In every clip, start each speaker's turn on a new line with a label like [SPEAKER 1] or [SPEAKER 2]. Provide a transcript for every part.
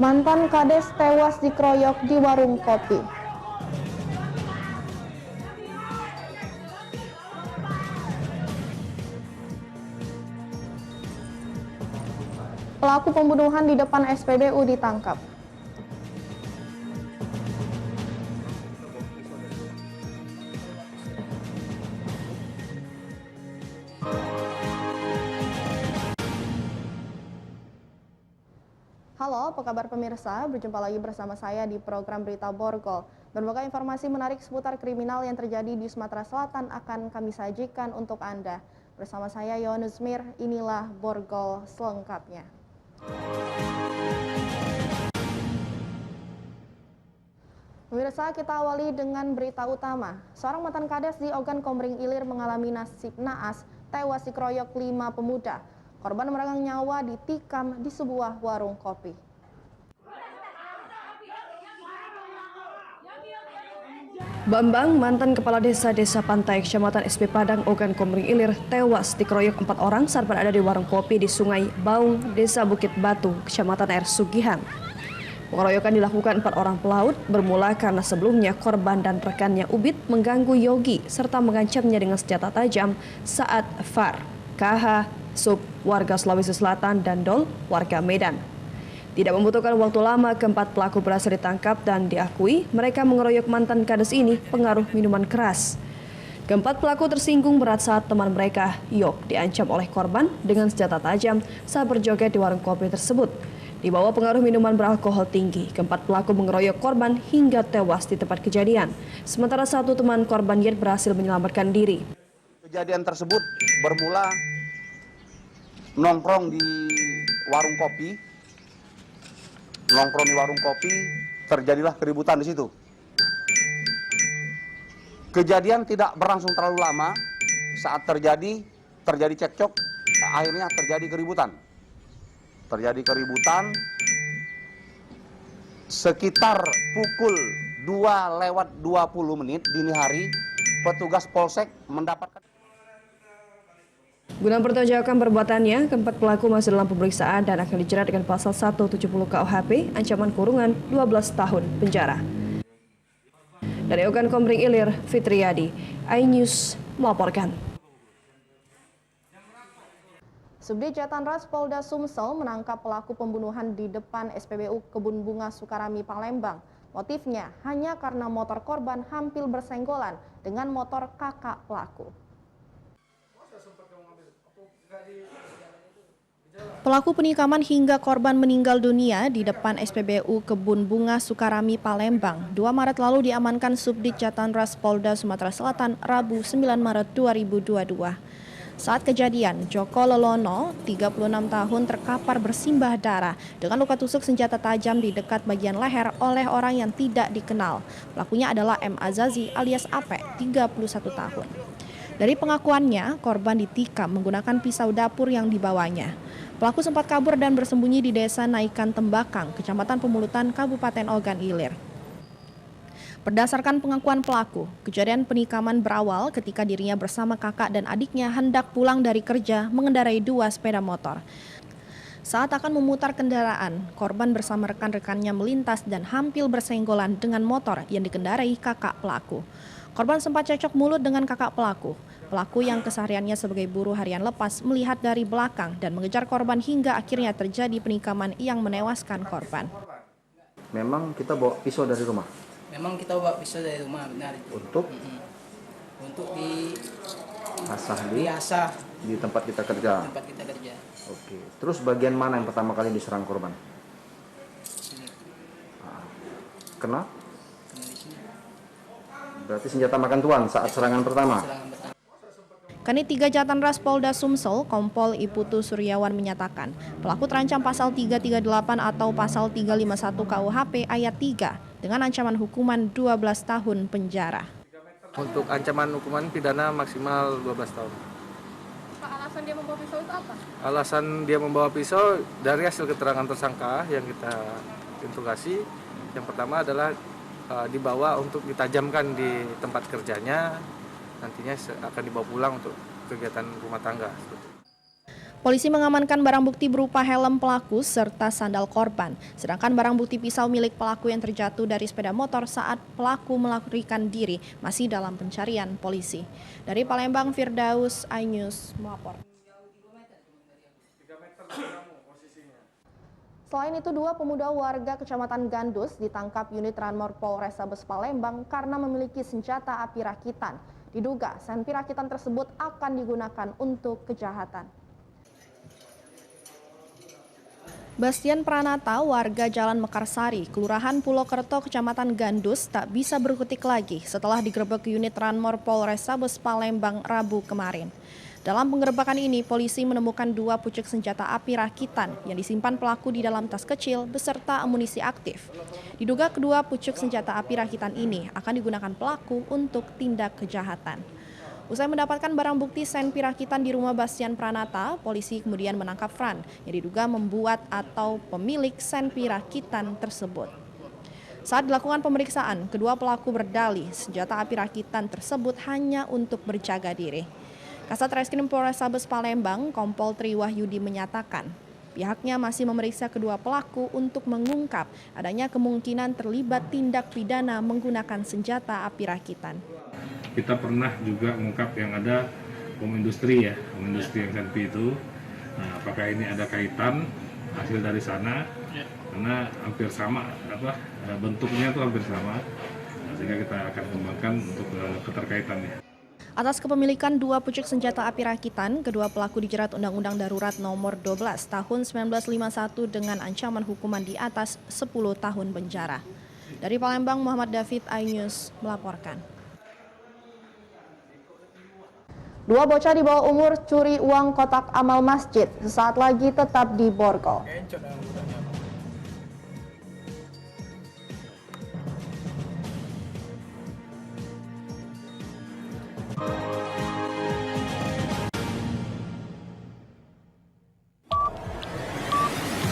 [SPEAKER 1] Mantan Kades tewas dikeroyok di warung kopi. Pelaku pembunuhan di depan SPBU ditangkap. Halo, apa kabar pemirsa? Berjumpa lagi bersama saya di program Berita Borgol. Berbagai informasi menarik seputar kriminal yang terjadi di Sumatera Selatan akan kami sajikan untuk Anda. Bersama saya Yohannes Mir, inilah Borgol selengkapnya. Pemirsa, kita awali dengan berita utama. Seorang mantan Kades di Ogan Komering Ilir mengalami nasib naas, tewas dikeroyok 5 pemuda. Korban meregang nyawa ditikam di sebuah warung kopi.
[SPEAKER 2] Bambang, mantan kepala desa Pantai, Kecamatan SP Padang, Ogan Komering Ilir, tewas dikeroyok 4 orang saat berada di warung kopi di Sungai Baung, Desa Bukit Batu, Kecamatan Air Sugihan. Pengeroyokan dilakukan 4 orang pelaut bermula karena sebelumnya korban dan rekannya Ubit mengganggu Yogi serta mengancamnya dengan senjata tajam saat Far, KH, Sub, warga Sulawesi Selatan, dan Dol, warga Medan. Tidak membutuhkan waktu lama, keempat pelaku berhasil ditangkap dan diakui mereka mengeroyok mantan Kades ini pengaruh minuman keras. Keempat pelaku tersinggung berat saat teman mereka, Yok, diancam oleh korban dengan senjata tajam saat berjoget di warung kopi tersebut. Di bawah pengaruh minuman beralkohol tinggi, keempat pelaku mengeroyok korban hingga tewas di tempat kejadian. Sementara satu teman korban Yet berhasil menyelamatkan diri.
[SPEAKER 3] Kejadian tersebut bermula nongkrong di warung kopi. Terjadilah keributan di situ. Kejadian tidak berlangsung terlalu lama. Saat terjadi cekcok, akhirnya terjadi keributan. Sekitar pukul 2:20 dini hari, petugas Polsek mendapatkan.
[SPEAKER 2] Guna mempertanggungjawabkan perbuatannya, keempat pelaku masih dalam pemeriksaan dan akan dijerat dengan pasal 170 KUHP, ancaman kurungan 12 tahun penjara. Dari Ogan Komering Ilir, Fitriadi, iNews melaporkan.
[SPEAKER 1] Subdit Jatanras Polda Sumsel menangkap pelaku pembunuhan di depan SPBU Kebun Bunga Sukarami, Palembang. Motifnya hanya karena motor korban hampir bersenggolan dengan motor kakak pelaku. Pelaku penikaman hingga korban meninggal dunia di depan SPBU Kebun Bunga Sukarami, Palembang, 2 Maret lalu diamankan Subdit Jatanras Polda Sumatera Selatan Rabu 9 Maret 2022. Saat kejadian, Joko Lelono, 36 tahun, terkapar bersimbah darah dengan luka tusuk senjata tajam di dekat bagian leher oleh orang yang tidak dikenal. Pelakunya adalah M. Azazi alias Ape, 31 tahun. Dari pengakuannya, korban ditikam menggunakan pisau dapur yang dibawanya. Pelaku sempat kabur dan bersembunyi di Desa Naikan Tembakang, Kecamatan Pemulutan, Kabupaten Ogan Ilir. Berdasarkan pengakuan pelaku, kejadian penikaman berawal ketika dirinya bersama kakak dan adiknya hendak pulang dari kerja mengendarai 2 sepeda motor. Saat akan memutar kendaraan, korban bersama rekan-rekannya melintas dan hampir bersenggolan dengan motor yang dikendarai kakak pelaku. Korban sempat cekcok mulut dengan kakak pelaku. Pelaku yang kesehariannya sebagai buruh harian lepas melihat dari belakang dan mengejar korban hingga akhirnya terjadi penikaman yang menewaskan korban.
[SPEAKER 4] Memang kita bawa pisau dari rumah?
[SPEAKER 5] Memang kita bawa pisau dari rumah, benar.
[SPEAKER 4] Untuk?
[SPEAKER 5] Untuk
[SPEAKER 4] diasah di tempat kita kerja?
[SPEAKER 5] Tempat kita kerja.
[SPEAKER 4] Oke. Terus bagian mana yang pertama kali diserang korban?
[SPEAKER 5] Sini.
[SPEAKER 4] Kena?
[SPEAKER 5] Kena di sini.
[SPEAKER 4] Berarti senjata makan tuan saat serangan pertama?
[SPEAKER 1] Kanit 3 Jatanras Polda Sumsel, Kompol Iputu Suryawan menyatakan, pelaku terancam pasal 338 atau pasal 351 KUHP ayat 3 dengan ancaman hukuman 12 tahun penjara.
[SPEAKER 6] Untuk ancaman hukuman pidana maksimal 12 tahun.
[SPEAKER 1] Alasan dia membawa pisau itu apa?
[SPEAKER 6] Alasan dia membawa pisau dari hasil keterangan tersangka yang kita interogasi, yang pertama adalah dibawa untuk ditajamkan di tempat kerjanya, nantinya akan dibawa pulang untuk kegiatan rumah tangga.
[SPEAKER 1] Polisi mengamankan barang bukti berupa helm pelaku serta sandal korban. Sedangkan barang bukti pisau milik pelaku yang terjatuh dari sepeda motor saat pelaku melarikan diri masih dalam pencarian polisi. Dari Palembang, Firdaus, iNews melapor. Selain itu, 2 pemuda warga Kecamatan Gandus ditangkap unit Ranmor Polrestabes Palembang karena memiliki senjata api rakitan. Diduga senpi rakitan tersebut akan digunakan untuk kejahatan. Bastian Pranata, warga Jalan Mekarsari, Kelurahan Pulokerto, Kecamatan Gandus, tak bisa berkutik lagi setelah digerebek unit Ranmor Polrestabes Palembang Rabu kemarin. Dalam penggerebekan ini, polisi menemukan 2 pucuk senjata api rakitan yang disimpan pelaku di dalam tas kecil beserta amunisi aktif. Diduga kedua pucuk senjata api rakitan ini akan digunakan pelaku untuk tindak kejahatan. Usai mendapatkan barang bukti senpi rakitan di rumah Bastian Pranata, polisi kemudian menangkap Fran yang diduga membuat atau pemilik senpi rakitan tersebut. Saat dilakukan pemeriksaan, kedua pelaku berdalih senjata api rakitan tersebut hanya untuk berjaga diri. Kasat Reskrim Polrestabes Palembang, Kompol Tri Wahyudi menyatakan, pihaknya masih memeriksa kedua pelaku untuk mengungkap adanya kemungkinan terlibat tindak pidana menggunakan senjata api rakitan.
[SPEAKER 7] Kita pernah juga mengungkap yang ada bom industri ya, bom industri yang senpi itu. Nah, apakah ini ada kaitan hasil dari sana? Karena hampir sama, bentuknya itu hampir sama, sehingga kita akan kembangkan untuk keterkaitannya.
[SPEAKER 1] Atas kepemilikan 2 pucuk senjata api rakitan, kedua pelaku dijerat Undang-Undang Darurat Nomor 12 Tahun 1951 dengan ancaman hukuman di atas 10 tahun penjara. Dari Palembang, Muhammad David, iNews melaporkan. 2 bocah di bawah umur curi uang kotak amal masjid, sesaat lagi tetap di borgol.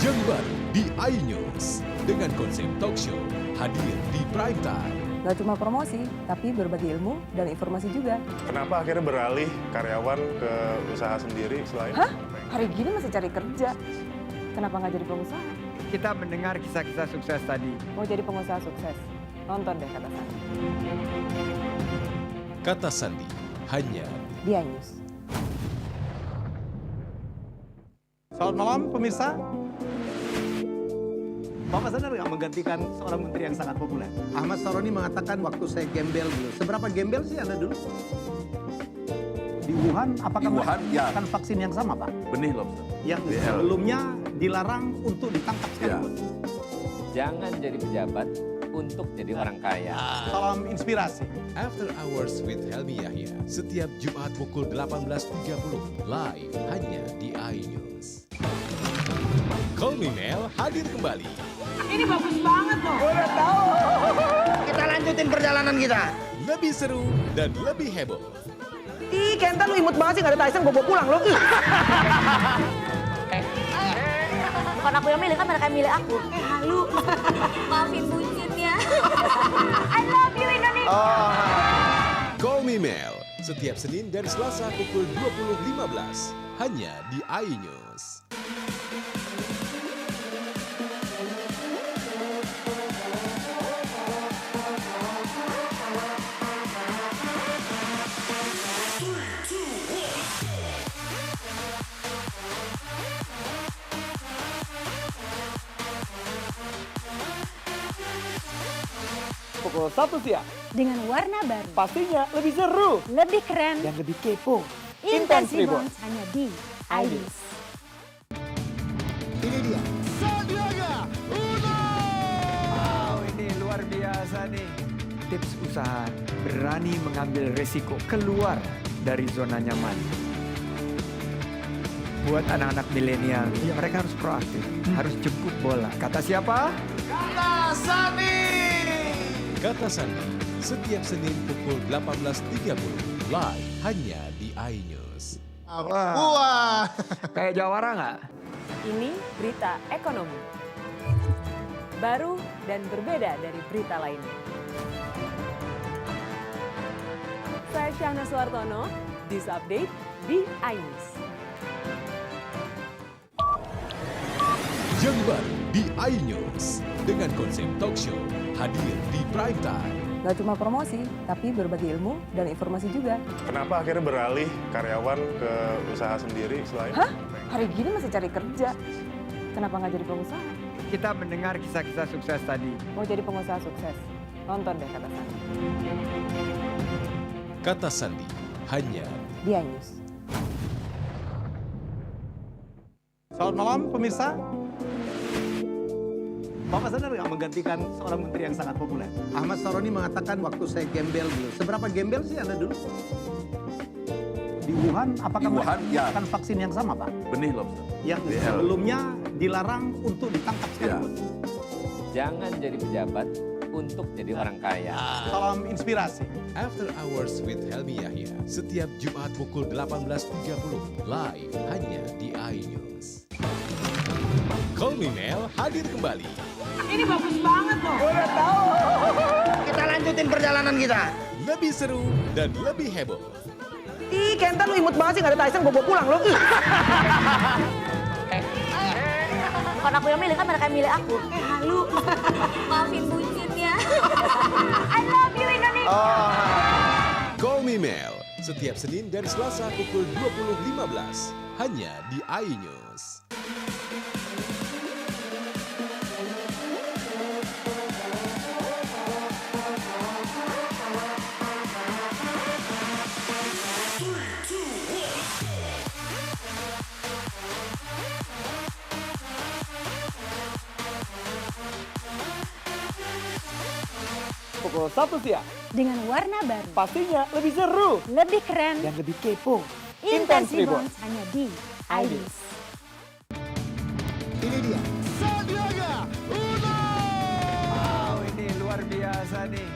[SPEAKER 8] Yang baru di iNews dengan konsep talk show hadir di prime time.
[SPEAKER 9] Gak cuma promosi, tapi berbagi ilmu dan informasi juga.
[SPEAKER 10] Kenapa akhirnya beralih karyawan ke usaha sendiri selain?
[SPEAKER 9] Hah? Hari gini masih cari kerja. Kenapa nggak jadi pengusaha?
[SPEAKER 11] Kita mendengar kisah-kisah sukses tadi.
[SPEAKER 9] Mau jadi pengusaha sukses? Nonton deh Kata Sandi.
[SPEAKER 8] Kata Sandi hanya
[SPEAKER 9] di iNews.
[SPEAKER 12] Selamat malam pemirsa. Bapak sadar nggak menggantikan seorang menteri yang sangat populer? Ahmad Saroni mengatakan waktu saya gembel dulu. Seberapa gembel sih Anda dulu? Di Wuhan, apakah menggunakan vaksin yang sama, Pak?
[SPEAKER 10] Benih lobster.
[SPEAKER 12] Yang sebelumnya dilarang untuk ditangkap sekalipun.
[SPEAKER 13] Jangan jadi pejabat untuk jadi orang kaya.
[SPEAKER 12] Salam inspirasi.
[SPEAKER 8] After Hours with Helmi Yahya setiap Jumat pukul 18.30 live hanya di iNews. Call Me Mel hadir kembali.
[SPEAKER 14] Ini bagus banget loh. Udah tahu. Kita lanjutin perjalanan kita.
[SPEAKER 8] Lebih seru dan lebih heboh.
[SPEAKER 14] Ih, Kenta lu imut banget sih, gak ada Tyson, gue bawa pulang lo.
[SPEAKER 15] Bukan aku yang milih, kan mereka yang milih aku.
[SPEAKER 14] Halu.
[SPEAKER 15] Maafin bucin ya. I love you Indonesia.
[SPEAKER 8] Call Me Mel setiap Senin dan Selasa pukul 20.15 hanya di iNews.
[SPEAKER 12] Pukul 1 siang.
[SPEAKER 15] Dengan warna baru.
[SPEAKER 12] Pastinya lebih seru.
[SPEAKER 15] Lebih keren.
[SPEAKER 12] Dan lebih kepo.
[SPEAKER 15] Intense Reborn hanya di iNews.
[SPEAKER 12] Ini dia.
[SPEAKER 11] Sandiaga Uno! Wow, ini luar biasa nih. Tips usaha, berani mengambil resiko, keluar dari zona nyaman. Buat anak-anak milenial, ya mereka harus proaktif, harus jemput bola. Kata siapa?
[SPEAKER 14] Kata Sandi.
[SPEAKER 8] Kata Sandi setiap Senin pukul 18.30 live hanya di iNews.
[SPEAKER 11] Wah. Kayak jawara nggak?
[SPEAKER 9] Ini berita ekonomi. Baru dan berbeda dari berita lainnya. Saya Syahna Suartono, This Update di iNews.
[SPEAKER 8] yang baru di iNews dengan konsep talk show hadir di prime time.
[SPEAKER 9] Gak cuma promosi, tapi berbagi ilmu dan informasi juga.
[SPEAKER 10] Kenapa akhirnya beralih karyawan ke usaha sendiri selain?
[SPEAKER 9] Hah? Hari gini masih cari kerja. Kenapa nggak jadi pengusaha?
[SPEAKER 11] Kita mendengar kisah-kisah sukses tadi.
[SPEAKER 9] Mau jadi pengusaha sukses? Nonton deh Kata Sandi.
[SPEAKER 8] Kata Sandi hanya
[SPEAKER 9] di iNews.
[SPEAKER 12] Selamat malam pemirsa. Bapak sadar nggak menggantikan seorang menteri yang sangat populer? Ahmad Saroni mengatakan waktu saya gembel dulu. Seberapa gembel sih Anda dulu? Di Wuhan, apakah menggunakan vaksin yang sama, Pak?
[SPEAKER 16] Benih lobster.
[SPEAKER 12] Yang sebelumnya dilarang untuk ditangkap sekalipun.
[SPEAKER 13] Jangan jadi pejabat untuk jadi orang kaya.
[SPEAKER 12] Salam inspirasi.
[SPEAKER 8] After Hours with Helmi Yahya setiap Jumat pukul 18.30 live hanya di iNews. Call Me Mel hadir kembali.
[SPEAKER 14] Ini bagus banget loh. Udah tahu. Kita lanjutin perjalanan kita.
[SPEAKER 8] Lebih seru dan lebih heboh.
[SPEAKER 14] Ih, Kenta lu imut banget sih, gak ada Tyson, gue bawa pulang lo.
[SPEAKER 15] Bukan aku yang milih, kan mereka yang milih aku. Halu. Maafin bucin ya. I love you Indonesia.
[SPEAKER 8] Call Me Mel setiap Senin dan Selasa pukul 20.15 hanya di iNews.
[SPEAKER 14] Pukul 1 siang.
[SPEAKER 15] Dengan warna baru.
[SPEAKER 14] Pastinya lebih seru.
[SPEAKER 15] Lebih keren.
[SPEAKER 14] Dan lebih kepo.
[SPEAKER 15] Intense Reborn hanya di iNews.
[SPEAKER 12] Ini dia.
[SPEAKER 11] Sandiaga Uno! Wow, ini luar biasa nih.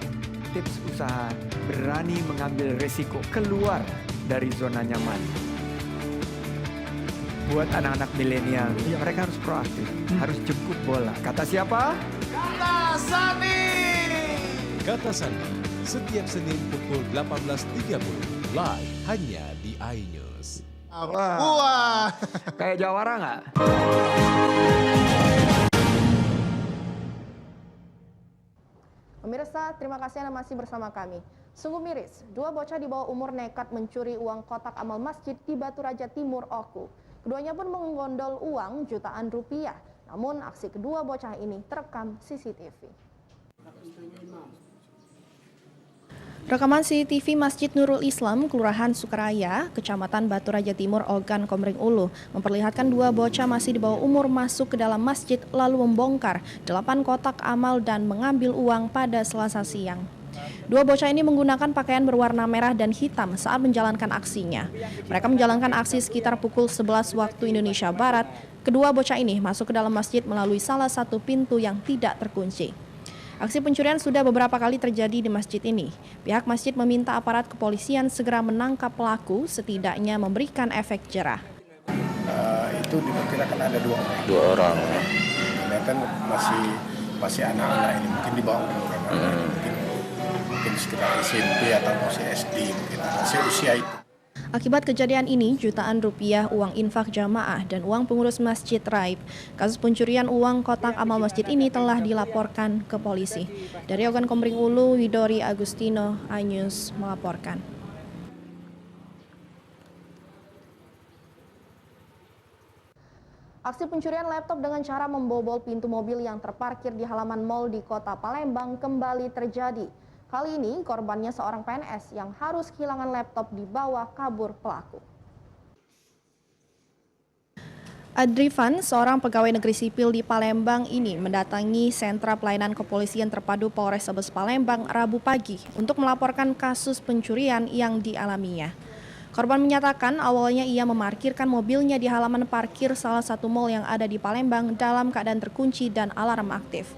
[SPEAKER 11] Tips usaha, berani mengambil resiko, keluar dari zona nyaman. Buat anak-anak milenial, ya mereka harus proaktif, harus jemput bola. Kata siapa?
[SPEAKER 14] Kata Sandi.
[SPEAKER 8] Kata Sandi setiap Senin pukul 18.30 live hanya di iNews.
[SPEAKER 11] Wah, kayak jawara nggak?
[SPEAKER 1] Pemirsa, terima kasih Anda masih bersama kami. Sungguh miris, dua bocah di bawah umur nekat mencuri uang kotak amal masjid di Batu Raja Timur, Oku. Keduanya pun menggondol uang jutaan rupiah. Namun aksi kedua bocah ini terekam CCTV. Rekaman CCTV Masjid Nurul Islam, Kelurahan Sukaraya, Kecamatan Batu Raja Timur, Ogan Komering Ulu, memperlihatkan dua bocah masih di bawah umur masuk ke dalam masjid lalu membongkar 8 kotak amal dan mengambil uang pada Selasa siang. Dua bocah ini menggunakan pakaian berwarna merah dan hitam saat menjalankan aksinya. Mereka menjalankan aksi sekitar pukul 11 waktu Indonesia Barat. Kedua bocah ini masuk ke dalam masjid melalui salah satu pintu yang tidak terkunci. Aksi pencurian sudah beberapa kali terjadi di masjid ini. Pihak masjid meminta aparat kepolisian segera menangkap pelaku, setidaknya memberikan efek jerah.
[SPEAKER 17] Itu diperkirakan ada dua orang. Ini kan masih anak-anak ini, mungkin di bawah umur, mungkin sekitar SMP atau masih SD, mungkin masih usia itu.
[SPEAKER 1] Akibat kejadian ini, jutaan rupiah uang infak jamaah dan uang pengurus masjid raib. Kasus pencurian uang kotak amal masjid ini telah dilaporkan ke polisi. Dari Ogan Komering Ulu, Widori Agustino, iNews melaporkan. Aksi pencurian laptop dengan cara membobol pintu mobil yang terparkir di halaman mal di Kota Palembang kembali terjadi. Kali ini korbannya seorang PNS yang harus kehilangan laptop dibawa kabur pelaku. Adrifan, seorang pegawai negeri sipil di Palembang ini mendatangi sentra pelayanan kepolisian terpadu Polrestabes Palembang Rabu pagi untuk melaporkan kasus pencurian yang dialaminya. Korban menyatakan awalnya ia memarkirkan mobilnya di halaman parkir salah satu mal yang ada di Palembang dalam keadaan terkunci dan alarm aktif.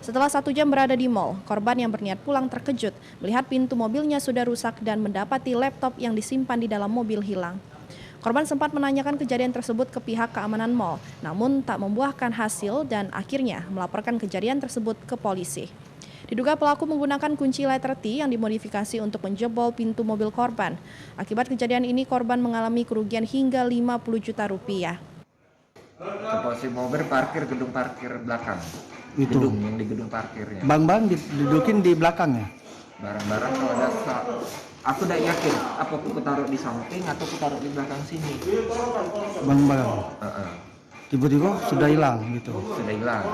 [SPEAKER 1] Setelah 1 jam berada di mal, korban yang berniat pulang terkejut melihat pintu mobilnya sudah rusak dan mendapati laptop yang disimpan di dalam mobil hilang. Korban sempat menanyakan kejadian tersebut ke pihak keamanan mal, namun tak membuahkan hasil dan akhirnya melaporkan kejadian tersebut ke polisi. Diduga pelaku menggunakan kunci letter T yang dimodifikasi untuk menjebol pintu mobil korban. Akibat kejadian ini, korban mengalami kerugian hingga 50 juta rupiah.
[SPEAKER 4] Posisi mobil parkir gedung parkir belakang.
[SPEAKER 12] Itu.
[SPEAKER 4] Gedung yang di gedung parkirnya.
[SPEAKER 12] Bang didudukin di belakangnya.
[SPEAKER 4] Barang-barang kalau ada aku tidak yakin apa aku taruh di samping atau aku taruh di belakang sini.
[SPEAKER 12] Bang. Tiba-tiba sudah hilang gitu.
[SPEAKER 4] Sudah hilang.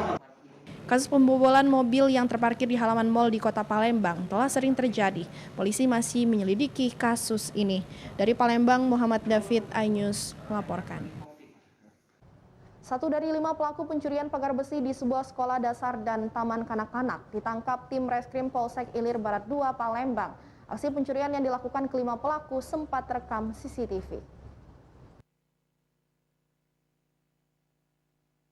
[SPEAKER 1] Kasus pembobolan mobil yang terparkir di halaman mal di Kota Palembang telah sering terjadi. Polisi masih menyelidiki kasus ini. Dari Palembang, Muhammad David, iNews melaporkan. 1 dari 5 pelaku pencurian pagar besi di sebuah sekolah dasar dan taman kanak-kanak ditangkap tim Reskrim Polsek Ilir Barat 2 Palembang. Aksi pencurian yang dilakukan kelima pelaku sempat terekam CCTV.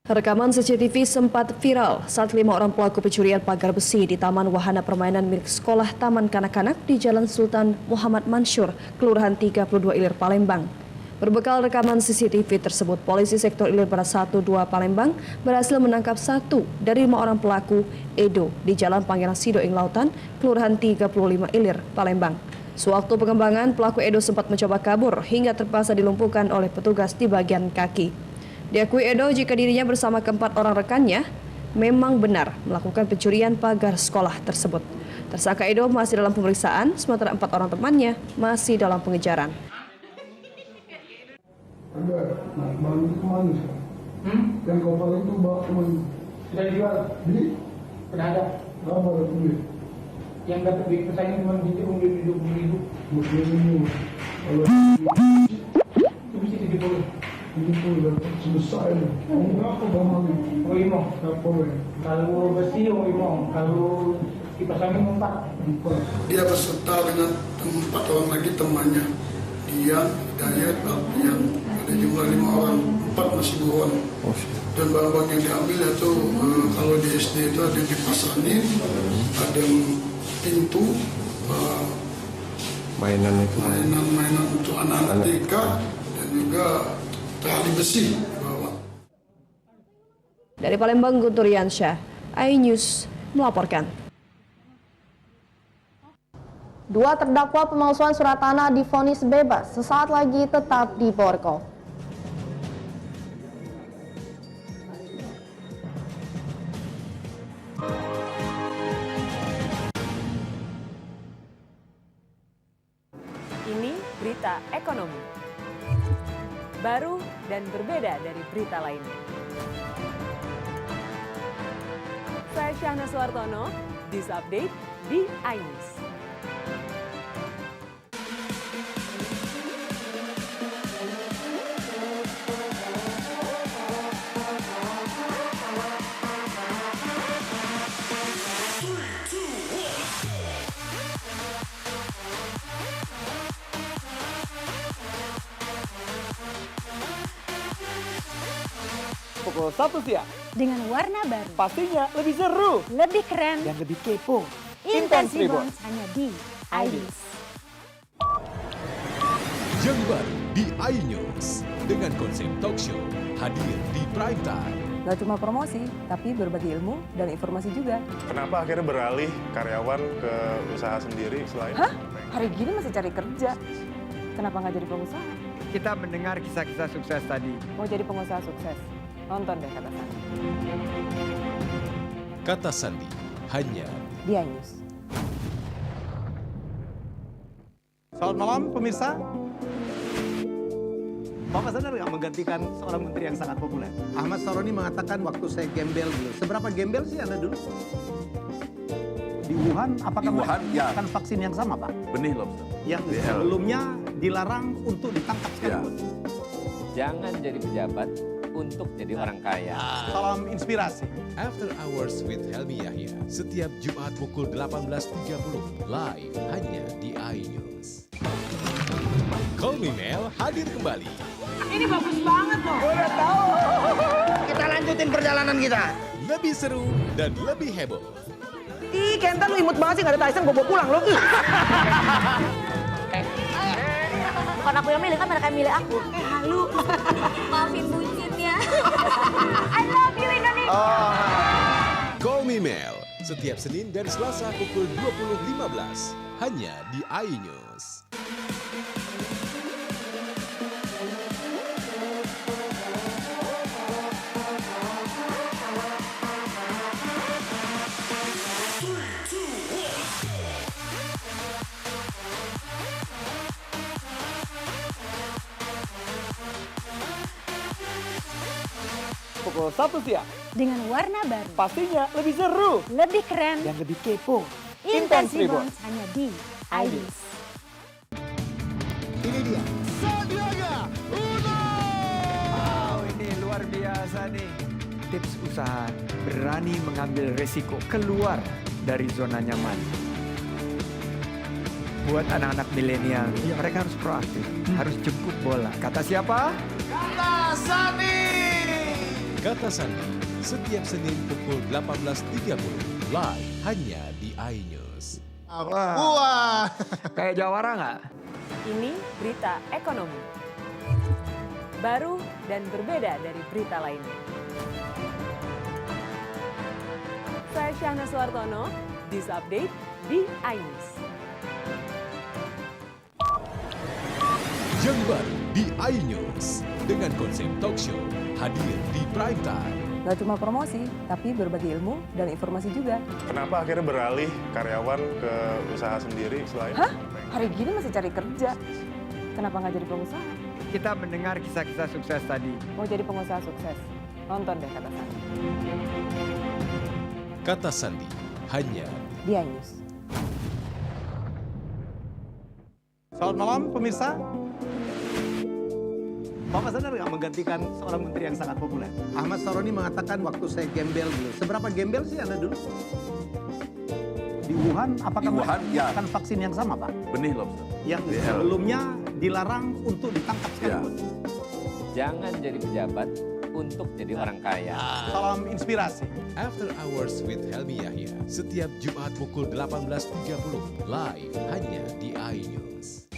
[SPEAKER 2] Rekaman CCTV sempat viral saat 5 orang pelaku pencurian pagar besi di Taman Wahana Permainan milik Sekolah Taman Kanak-Kanak di Jalan Sultan Muhammad Mansur, Kelurahan 32 Ilir, Palembang. Berbekal rekaman CCTV tersebut, polisi sektor Ilir Barat 1-2 Palembang berhasil menangkap 1 dari 5 orang pelaku Edo di Jalan Pangeran Sido Ing Lautan, Kelurahan 35 Ilir, Palembang. Sewaktu pengembangan, pelaku Edo sempat mencoba kabur hingga terpaksa dilumpuhkan oleh petugas di bagian kaki. Diakui Edo jika dirinya bersama keempat orang rekannya memang benar melakukan pencurian pagar sekolah tersebut. Tersangka Edo masih dalam pemeriksaan, sementara 4 orang temannya masih dalam pengejaran.
[SPEAKER 17] Barang itu kemana sekarang? Yang kau paling itu bawa kemana?
[SPEAKER 14] Sudah dijual.
[SPEAKER 17] Beli?
[SPEAKER 14] Sudah ada.
[SPEAKER 17] Berapa dapat duit?
[SPEAKER 14] Yang dapat duit pesaing cuma dihitung 20.000.
[SPEAKER 17] Muslim kalau
[SPEAKER 14] Itu bisa 70.
[SPEAKER 17] itu dapat selesai. Kamu berapa bang?
[SPEAKER 14] Oh, 5.
[SPEAKER 17] Berapa bang?
[SPEAKER 14] Kalau besi, 5. Kalau kipas angin 4.
[SPEAKER 17] Dia berserta dengan 4 orang lagi temannya. Dia, Hidayat, Alfian, ada jumlah 5 orang, 4 masih buron. Dan barang-barang yang diambil itu kalau di SD itu ada yang dipasanin, ada yang pintu, mainan untuk anak-anak TK, dan juga tali besi dibawa.
[SPEAKER 2] Dari Palembang, Guntur Yansyah, iNews melaporkan.
[SPEAKER 1] 2 terdakwa pemalsuan surat tanah divonis bebas, sesaat lagi tetap di borgol.
[SPEAKER 9] Ini berita ekonomi. Baru dan berbeda dari berita lainnya. Saya Syahna Suartono, This Update di iNews.
[SPEAKER 14] Pukul 1 siang.
[SPEAKER 15] Dengan warna baru,
[SPEAKER 14] Pastinya lebih seru
[SPEAKER 15] lebih keren,
[SPEAKER 14] dan lebih kepo.
[SPEAKER 15] Intense Reborn hanya di iNews.
[SPEAKER 8] Yang baru di iNews dengan konsep talk show hadir di prime time.
[SPEAKER 9] Gak cuma promosi, tapi berbagi ilmu dan informasi juga.
[SPEAKER 10] Kenapa akhirnya beralih karyawan ke usaha sendiri selain?
[SPEAKER 9] Hah? Hari gini masih cari kerja. Kenapa nggak jadi pengusaha?
[SPEAKER 11] Kita mendengar kisah-kisah sukses tadi.
[SPEAKER 9] Mau jadi pengusaha sukses? Nonton deh Kata Sandi.
[SPEAKER 8] Kata Sandi hanya
[SPEAKER 9] Di iNews.
[SPEAKER 12] Selamat malam pemirsa. Bapak sadar nggak menggantikan seorang menteri yang sangat populer? Ahmad Saroni mengatakan waktu saya gembel dulu. Seberapa gembel sih Anda dulu? Di Wuhan, apakah melakukan vaksin yang sama, Pak?
[SPEAKER 16] Benih lobster.
[SPEAKER 12] Yang sebelumnya dilarang untuk ditangkap sekalipun.
[SPEAKER 13] Jangan jadi pejabat untuk jadi orang kaya.
[SPEAKER 12] Salam inspirasi.
[SPEAKER 8] After Hours with Helmi Yahya setiap Jumat pukul 18.30 live hanya di iNews. Call Me Mel hadir kembali.
[SPEAKER 14] Ini bagus banget loh. Udah tahu. Kita lanjutin perjalanan kita.
[SPEAKER 8] Lebih seru dan lebih heboh.
[SPEAKER 14] Ih, Kenta lu imut banget sih, gak ada Tyson, gue bawa pulang lo.
[SPEAKER 15] Bukan aku yang milih, kan mereka yang milih aku. Halu. Maafin bucinnya. I love you Indonesia.
[SPEAKER 8] Call Me Mel setiap Senin dan Selasa pukul 20.15 hanya di iNews.
[SPEAKER 14] pukul 1 siang.
[SPEAKER 9] Dengan warna baru,
[SPEAKER 14] Pastinya lebih seru
[SPEAKER 9] lebih keren,
[SPEAKER 14] dan lebih kepo.
[SPEAKER 9] Intense
[SPEAKER 14] Intense Reborn.
[SPEAKER 9] Reborn hanya di iNews.
[SPEAKER 12] Ini dia.
[SPEAKER 11] Wow, ini luar biasa nih. Tips usaha berani mengambil resiko keluar dari zona nyaman. Buat anak-anak milenial, mereka harus proaktif, harus jemput bola. Kata siapa?
[SPEAKER 8] Kata Sandi, setiap Senin pukul 18.30 live hanya di iNews.
[SPEAKER 11] Wah, kayak jawara nggak?
[SPEAKER 9] Ini berita ekonomi. Baru dan berbeda dari berita lainnya. Saya Syahna Suartono, This Update di iNews.
[SPEAKER 8] Yang baru di iNews dengan konsep talk show hadir di prime time.
[SPEAKER 16] Gak cuma promosi, tapi berbagi ilmu dan informasi juga.
[SPEAKER 10] Kenapa akhirnya beralih karyawan ke usaha sendiri selain?
[SPEAKER 16] Hah? Hari gini masih cari kerja. Kenapa nggak jadi pengusaha?
[SPEAKER 11] Kita mendengar kisah-kisah sukses tadi.
[SPEAKER 16] Mau jadi pengusaha sukses? Nonton deh Kata Sandi.
[SPEAKER 8] Kata Sandi hanya
[SPEAKER 16] Di iNews.
[SPEAKER 12] Selamat malam pemirsa. Bapak sadar nggak menggantikan seorang menteri yang sangat populer? Ahmad Saroni mengatakan waktu saya gembel dulu. Seberapa gembel sih Anda dulu? Di Wuhan, apakah melakukan vaksin yang sama, Pak?
[SPEAKER 3] Benih lobster.
[SPEAKER 12] Yang sebelumnya dilarang untuk ditangkap sekalipun.
[SPEAKER 13] Jangan jadi pejabat untuk jadi orang kaya.
[SPEAKER 12] Salam inspirasi.
[SPEAKER 8] After Hours with Helmi Yahya setiap Jumat pukul 18.30 live hanya di iNews.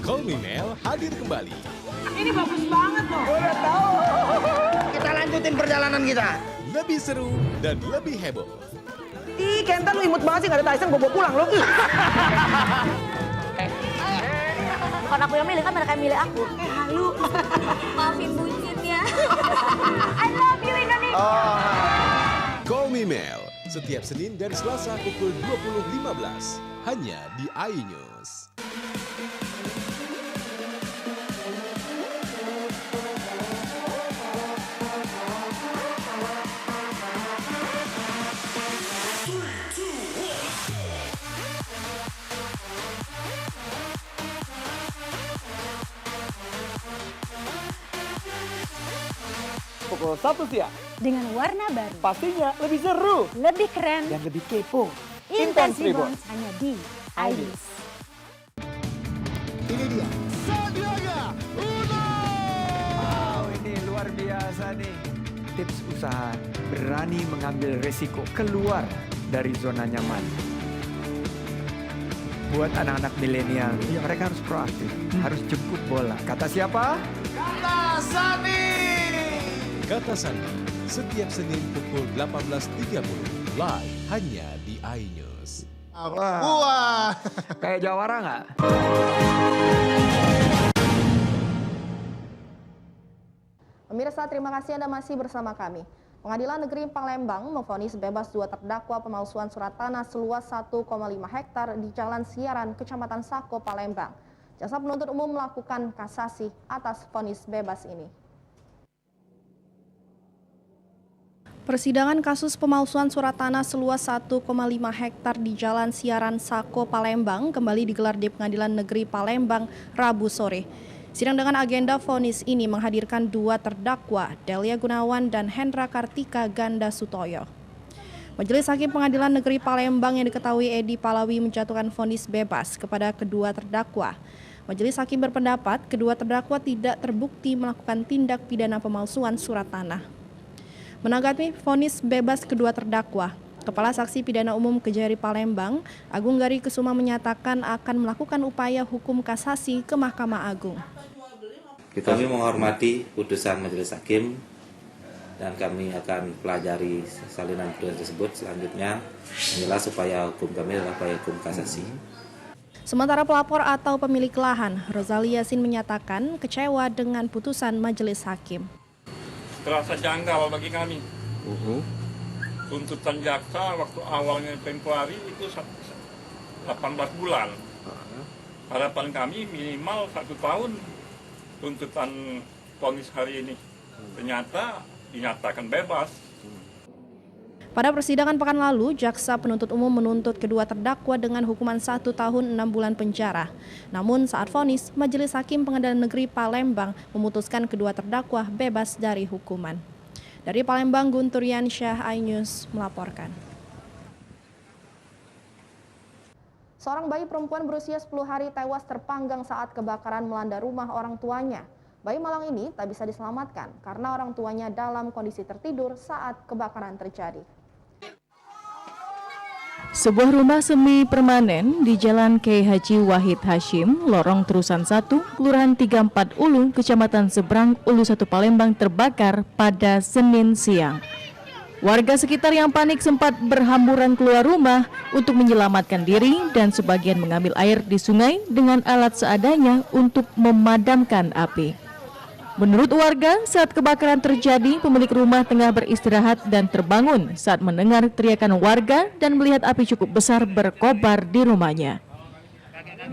[SPEAKER 8] Call Me Mel hadir kembali.
[SPEAKER 14] Ini bagus banget loh. Udah tahu. Kita lanjutin perjalanan kita.
[SPEAKER 8] Lebih seru dan lebih heboh.
[SPEAKER 14] Ih, Kenta lu imut banget sih, gak ada Tyson, gue bawa pulang lo.
[SPEAKER 15] Bukan aku yang milih, kan mereka yang milih aku. Halu. Maafin bucin ya. I love you Indonesia.
[SPEAKER 8] Call Me Mel setiap Senin dan Selasa pukul 20.15 hanya di iNews.
[SPEAKER 14] Pukul 1 siang.
[SPEAKER 9] Dengan warna baru,
[SPEAKER 14] Pastinya lebih seru
[SPEAKER 9] lebih keren,
[SPEAKER 14] dan lebih kepo.
[SPEAKER 9] Intense
[SPEAKER 14] Reborn.
[SPEAKER 9] Reborn hanya di iNews.
[SPEAKER 12] Ini dia.
[SPEAKER 11] Wow, ini luar biasa nih. Tips usaha berani mengambil resiko keluar dari zona nyaman. Buat anak-anak milenial, mereka harus proaktif, harus jemput bola. Kata siapa?
[SPEAKER 8] Kata Sandi, setiap Senin pukul 18.30 live hanya di iNews.
[SPEAKER 11] Wah, kayak jawara nggak?
[SPEAKER 1] Pemirsa, terima kasih Anda masih bersama kami. Pengadilan Negeri Palembang memvonis bebas 2 terdakwa pemalsuan surat tanah seluas 1,5 hektar di Jalan Siaran, Kecamatan Sako, Palembang. Jaksa penuntut umum melakukan kasasi atas vonis bebas ini. Persidangan kasus pemalsuan surat tanah seluas 1,5 hektar di Jalan Siaran Sako, Palembang kembali digelar di Pengadilan Negeri Palembang Rabu sore. Sidang dengan agenda vonis ini menghadirkan 2 terdakwa, Delia Gunawan dan Hendra Kartika Ganda Sutoyo. Majelis Hakim Pengadilan Negeri Palembang yang diketahui Edi Palawi menjatuhkan vonis bebas kepada kedua terdakwa. Majelis Hakim berpendapat kedua terdakwa tidak terbukti melakukan tindak pidana pemalsuan surat tanah. Menanggapi vonis bebas kedua terdakwa, Kepala Saksi Pidana Umum Kejari Palembang, Agung Gari Kesuma menyatakan akan melakukan upaya hukum kasasi ke Mahkamah Agung.
[SPEAKER 18] Kami menghormati putusan Majelis Hakim dan kami akan pelajari salinan putusan tersebut. Selanjutnya, jelas upaya hukum kami adalah upaya hukum kasasi.
[SPEAKER 1] Sementara pelapor atau pemilik lahan, Rozali Yasin menyatakan kecewa dengan putusan Majelis Hakim.
[SPEAKER 19] Terasa janggal bagi kami. Tuntutan jaksa waktu awalnya tempo hari itu 18 bulan. Harapan kami minimal 1 tahun tuntutan vonis hari ini. Ternyata dinyatakan bebas.
[SPEAKER 1] Pada persidangan pekan lalu, jaksa penuntut umum menuntut kedua terdakwa dengan hukuman 1 tahun 6 bulan penjara. Namun saat vonis, Majelis Hakim Pengadilan Negeri Palembang memutuskan kedua terdakwa bebas dari hukuman. Dari Palembang, Guntur Yansyah, iNews melaporkan. Seorang bayi perempuan berusia 10 hari tewas terpanggang saat kebakaran melanda rumah orang tuanya. Bayi malang ini tak bisa diselamatkan karena orang tuanya dalam kondisi tertidur saat kebakaran terjadi.
[SPEAKER 20] Sebuah rumah semi permanen di Jalan Kiai Haji Wahid Hashim, Lorong Terusan 1, Kelurahan 34 Ulu, Kecamatan Seberang, Ulu 1 Palembang terbakar pada Senin siang. Warga sekitar yang panik sempat berhamburan keluar rumah untuk menyelamatkan diri dan sebagian mengambil air di sungai dengan alat seadanya untuk memadamkan api. Menurut warga, saat kebakaran terjadi, pemilik rumah tengah beristirahat dan terbangun saat mendengar teriakan warga dan melihat api cukup besar berkobar di rumahnya.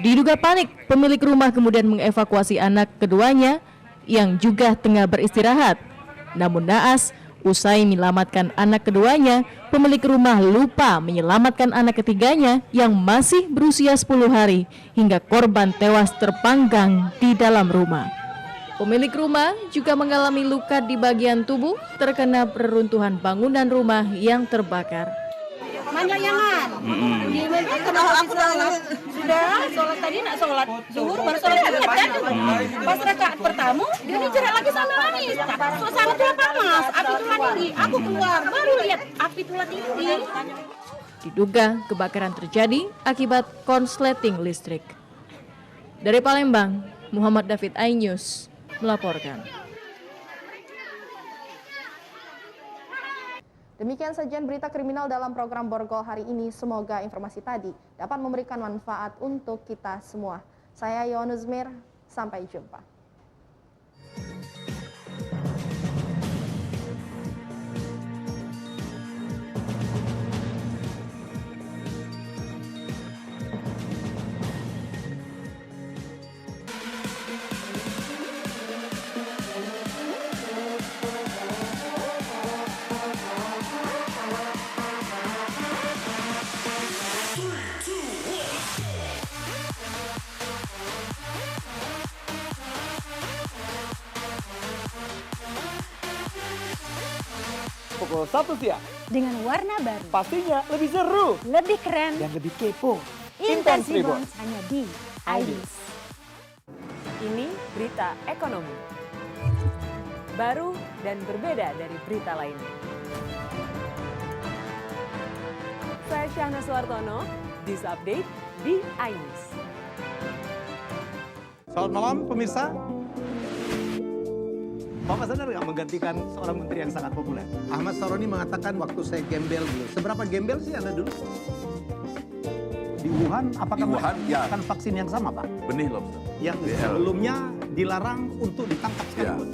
[SPEAKER 20] Diduga panik, pemilik rumah kemudian mengevakuasi anak keduanya yang juga tengah beristirahat. Namun naas, usai menyelamatkan anak keduanya, pemilik rumah lupa menyelamatkan anak ketiganya yang masih berusia 10 hari hingga korban tewas terpanggang di dalam rumah. Pemilik rumah juga mengalami luka di bagian tubuh terkena reruntuhan bangunan rumah yang terbakar.
[SPEAKER 14] Manyayangan. Kenapa aku sudah sholat tadi nak sholat zuhur baru sholat Jumat kan? Pas rakaat pertama dia dijerat lagi sama nangis. Suasana dia panas, api tulah tinggi. Aku keluar baru lihat api tulah tinggi.
[SPEAKER 20] Diduga kebakaran terjadi akibat konsleting listrik. Dari Palembang, Muhammad David, iNews melaporkan.
[SPEAKER 1] Demikian sajian berita kriminal dalam program Borgol hari ini. Semoga informasi tadi dapat memberikan manfaat untuk kita semua. Saya Yonuzmir, sampai jumpa.
[SPEAKER 21] Pukul 1 siang.
[SPEAKER 15] Dengan warna baru.
[SPEAKER 21] Pastinya lebih seru.
[SPEAKER 15] Lebih keren.
[SPEAKER 21] Dan lebih kepo.
[SPEAKER 15] Intense Reborns hanya di iNews.
[SPEAKER 9] Ini berita ekonomi. Baru dan berbeda dari berita lainnya. Saya Syahna Suartono, This Update di iNews.
[SPEAKER 12] Selamat malam pemirsa. Bapak sadar nggak menggantikan seorang menteri yang sangat populer? Ahmad Saroni mengatakan waktu saya gembel dulu. Seberapa gembel sih Anda dulu? Di Wuhan, apakah menggunakan vaksin yang sama, Pak?
[SPEAKER 22] Benih lobster.
[SPEAKER 12] Yang sebelumnya dilarang untuk ditangkap sekali.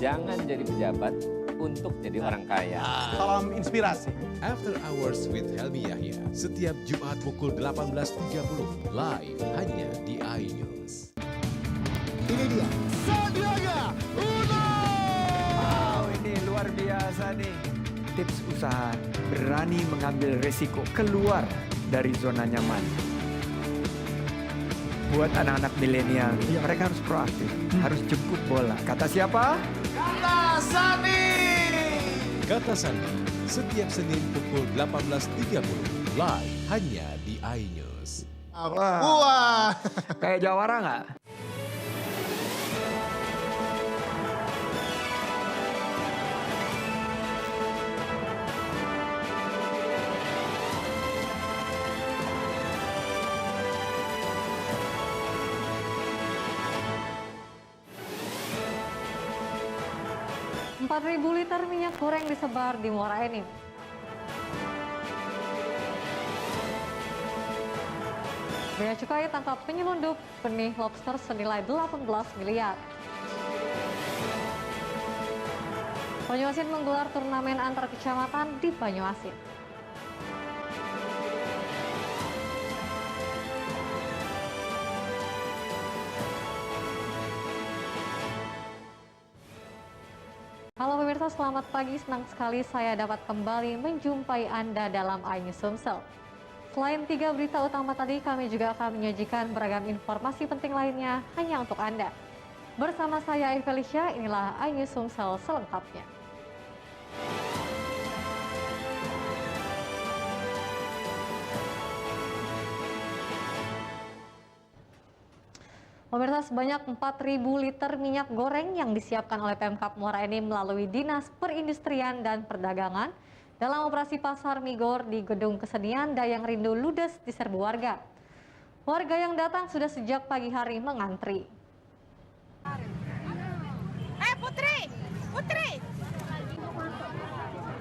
[SPEAKER 13] Jangan jadi pejabat untuk jadi orang kaya.
[SPEAKER 12] Salam inspirasi.
[SPEAKER 8] After Hours with Helmi Yahya, setiap Jumat pukul 18.30, live hanya di iNews.
[SPEAKER 11] Ini dia, Sandiaga Uno! Wow, ini luar biasa nih. Tips usaha, berani mengambil resiko, keluar dari zona nyaman. Buat anak-anak milenial, mereka harus proaktif, harus jemput bola. Kata siapa? Kata Sandi!
[SPEAKER 8] Kata Sandi, setiap Senin pukul 18.30, live hanya di iNews.
[SPEAKER 11] Wah, kayak jawara nggak?
[SPEAKER 23] Ribu liter minyak goreng disebar di Muara Enim. Bea Cukai tangkap penyelundup benih lobster senilai 18 miliar. Banyuasin menggelar turnamen antar kecamatan di Banyuasin. Pemirsa, selamat pagi. Senang sekali saya dapat kembali menjumpai Anda dalam iNews Sumsel. Selain 3 berita utama tadi, kami juga akan menyajikan beragam informasi penting lainnya hanya untuk Anda. Bersama saya Felicia, inilah iNews Sumsel selengkapnya. Pemirsa, sebanyak 4.000 liter minyak goreng yang disiapkan oleh Pemkab Muara Enim melalui Dinas Perindustrian dan Perdagangan dalam operasi pasar Migor di Gedung Kesenian Dayang Rindu ludes diserbu warga. Warga yang datang sudah sejak pagi hari mengantri. Putri!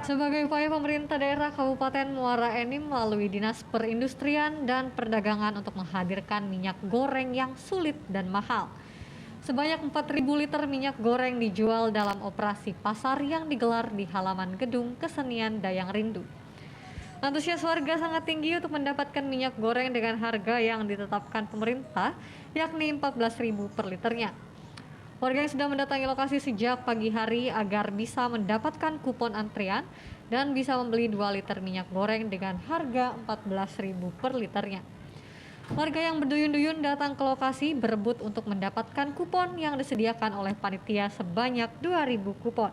[SPEAKER 23] Sebagai upaya pemerintah daerah Kabupaten Muara Enim melalui Dinas Perindustrian dan Perdagangan untuk menghadirkan minyak goreng yang sulit dan mahal. Sebanyak 4.000 liter minyak goreng dijual dalam operasi pasar yang digelar di halaman Gedung Kesenian Dayang Rindu. Antusias warga sangat tinggi untuk mendapatkan minyak goreng dengan harga yang ditetapkan pemerintah, yakni Rp14.000 per liternya. Warga yang sudah mendatangi lokasi sejak pagi hari agar bisa mendapatkan kupon antrian dan bisa membeli 2 liter minyak goreng dengan harga Rp14.000 per liternya. Warga yang berduyun-duyun datang ke lokasi berebut untuk mendapatkan kupon yang disediakan oleh panitia sebanyak 2.000 kupon.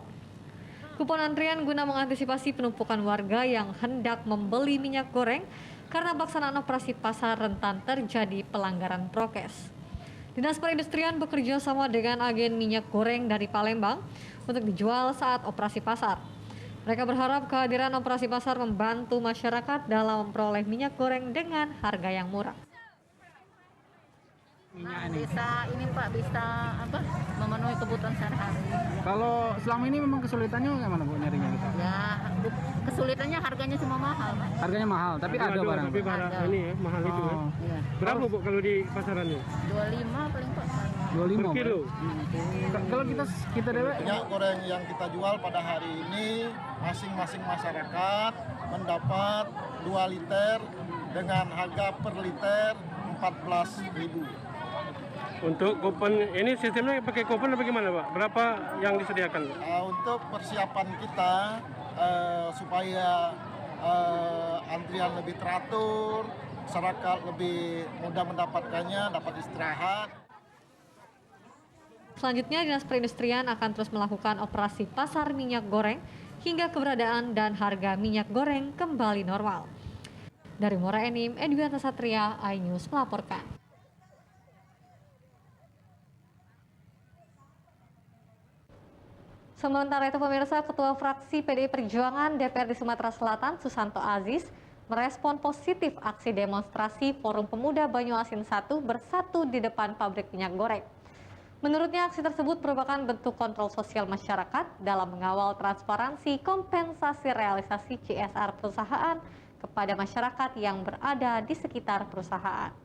[SPEAKER 23] Kupon antrian guna mengantisipasi penumpukan warga yang hendak membeli minyak goreng karena pelaksanaan operasi pasar rentan terjadi pelanggaran prokes. Dinas Perindustrian bekerja sama dengan agen minyak goreng dari Palembang untuk dijual saat operasi pasar. Mereka berharap kehadiran operasi pasar membantu masyarakat dalam memperoleh minyak goreng dengan harga yang murah.
[SPEAKER 14] Bisa memenuhi kebutuhan sehari-hari.
[SPEAKER 5] Kalau selama ini memang kesulitannya gimana Bu nyarinya gitu?
[SPEAKER 14] Ya, kesulitannya harganya cuma mahal, Pak.
[SPEAKER 5] Harganya mahal, tapi ada barang.
[SPEAKER 21] Tapi barang ini ya, mahal itu ya.
[SPEAKER 14] Iya.
[SPEAKER 21] Berapa Bu kalau di pasarannya?
[SPEAKER 14] 25 paling Pak.
[SPEAKER 5] 25
[SPEAKER 21] per kilo.
[SPEAKER 5] Kalau kita dewek
[SPEAKER 17] Minyak goreng yang kita jual pada hari ini masing-masing masyarakat mendapat 2 liter dengan harga per liter Rp14.000.
[SPEAKER 21] Untuk kupon ini sistemnya pakai kupon atau bagaimana Pak? Berapa yang disediakan?
[SPEAKER 17] Untuk persiapan kita supaya antrian lebih teratur, masyarakat lebih mudah mendapatkannya, dapat istirahat.
[SPEAKER 23] Selanjutnya, Dinas Perindustrian akan terus melakukan operasi pasar minyak goreng hingga keberadaan dan harga minyak goreng kembali normal. Dari Muara Enim, Edwianta Satria, iNews melaporkan. Sementara itu pemirsa, Ketua Fraksi PDI Perjuangan DPRD Sumatera Selatan, Susanto Aziz, merespon positif aksi demonstrasi Forum Pemuda Banyuasin 1 bersatu di depan pabrik minyak goreng. Menurutnya, aksi tersebut merupakan bentuk kontrol sosial masyarakat dalam mengawal transparansi kompensasi realisasi CSR perusahaan kepada masyarakat yang berada di sekitar perusahaan.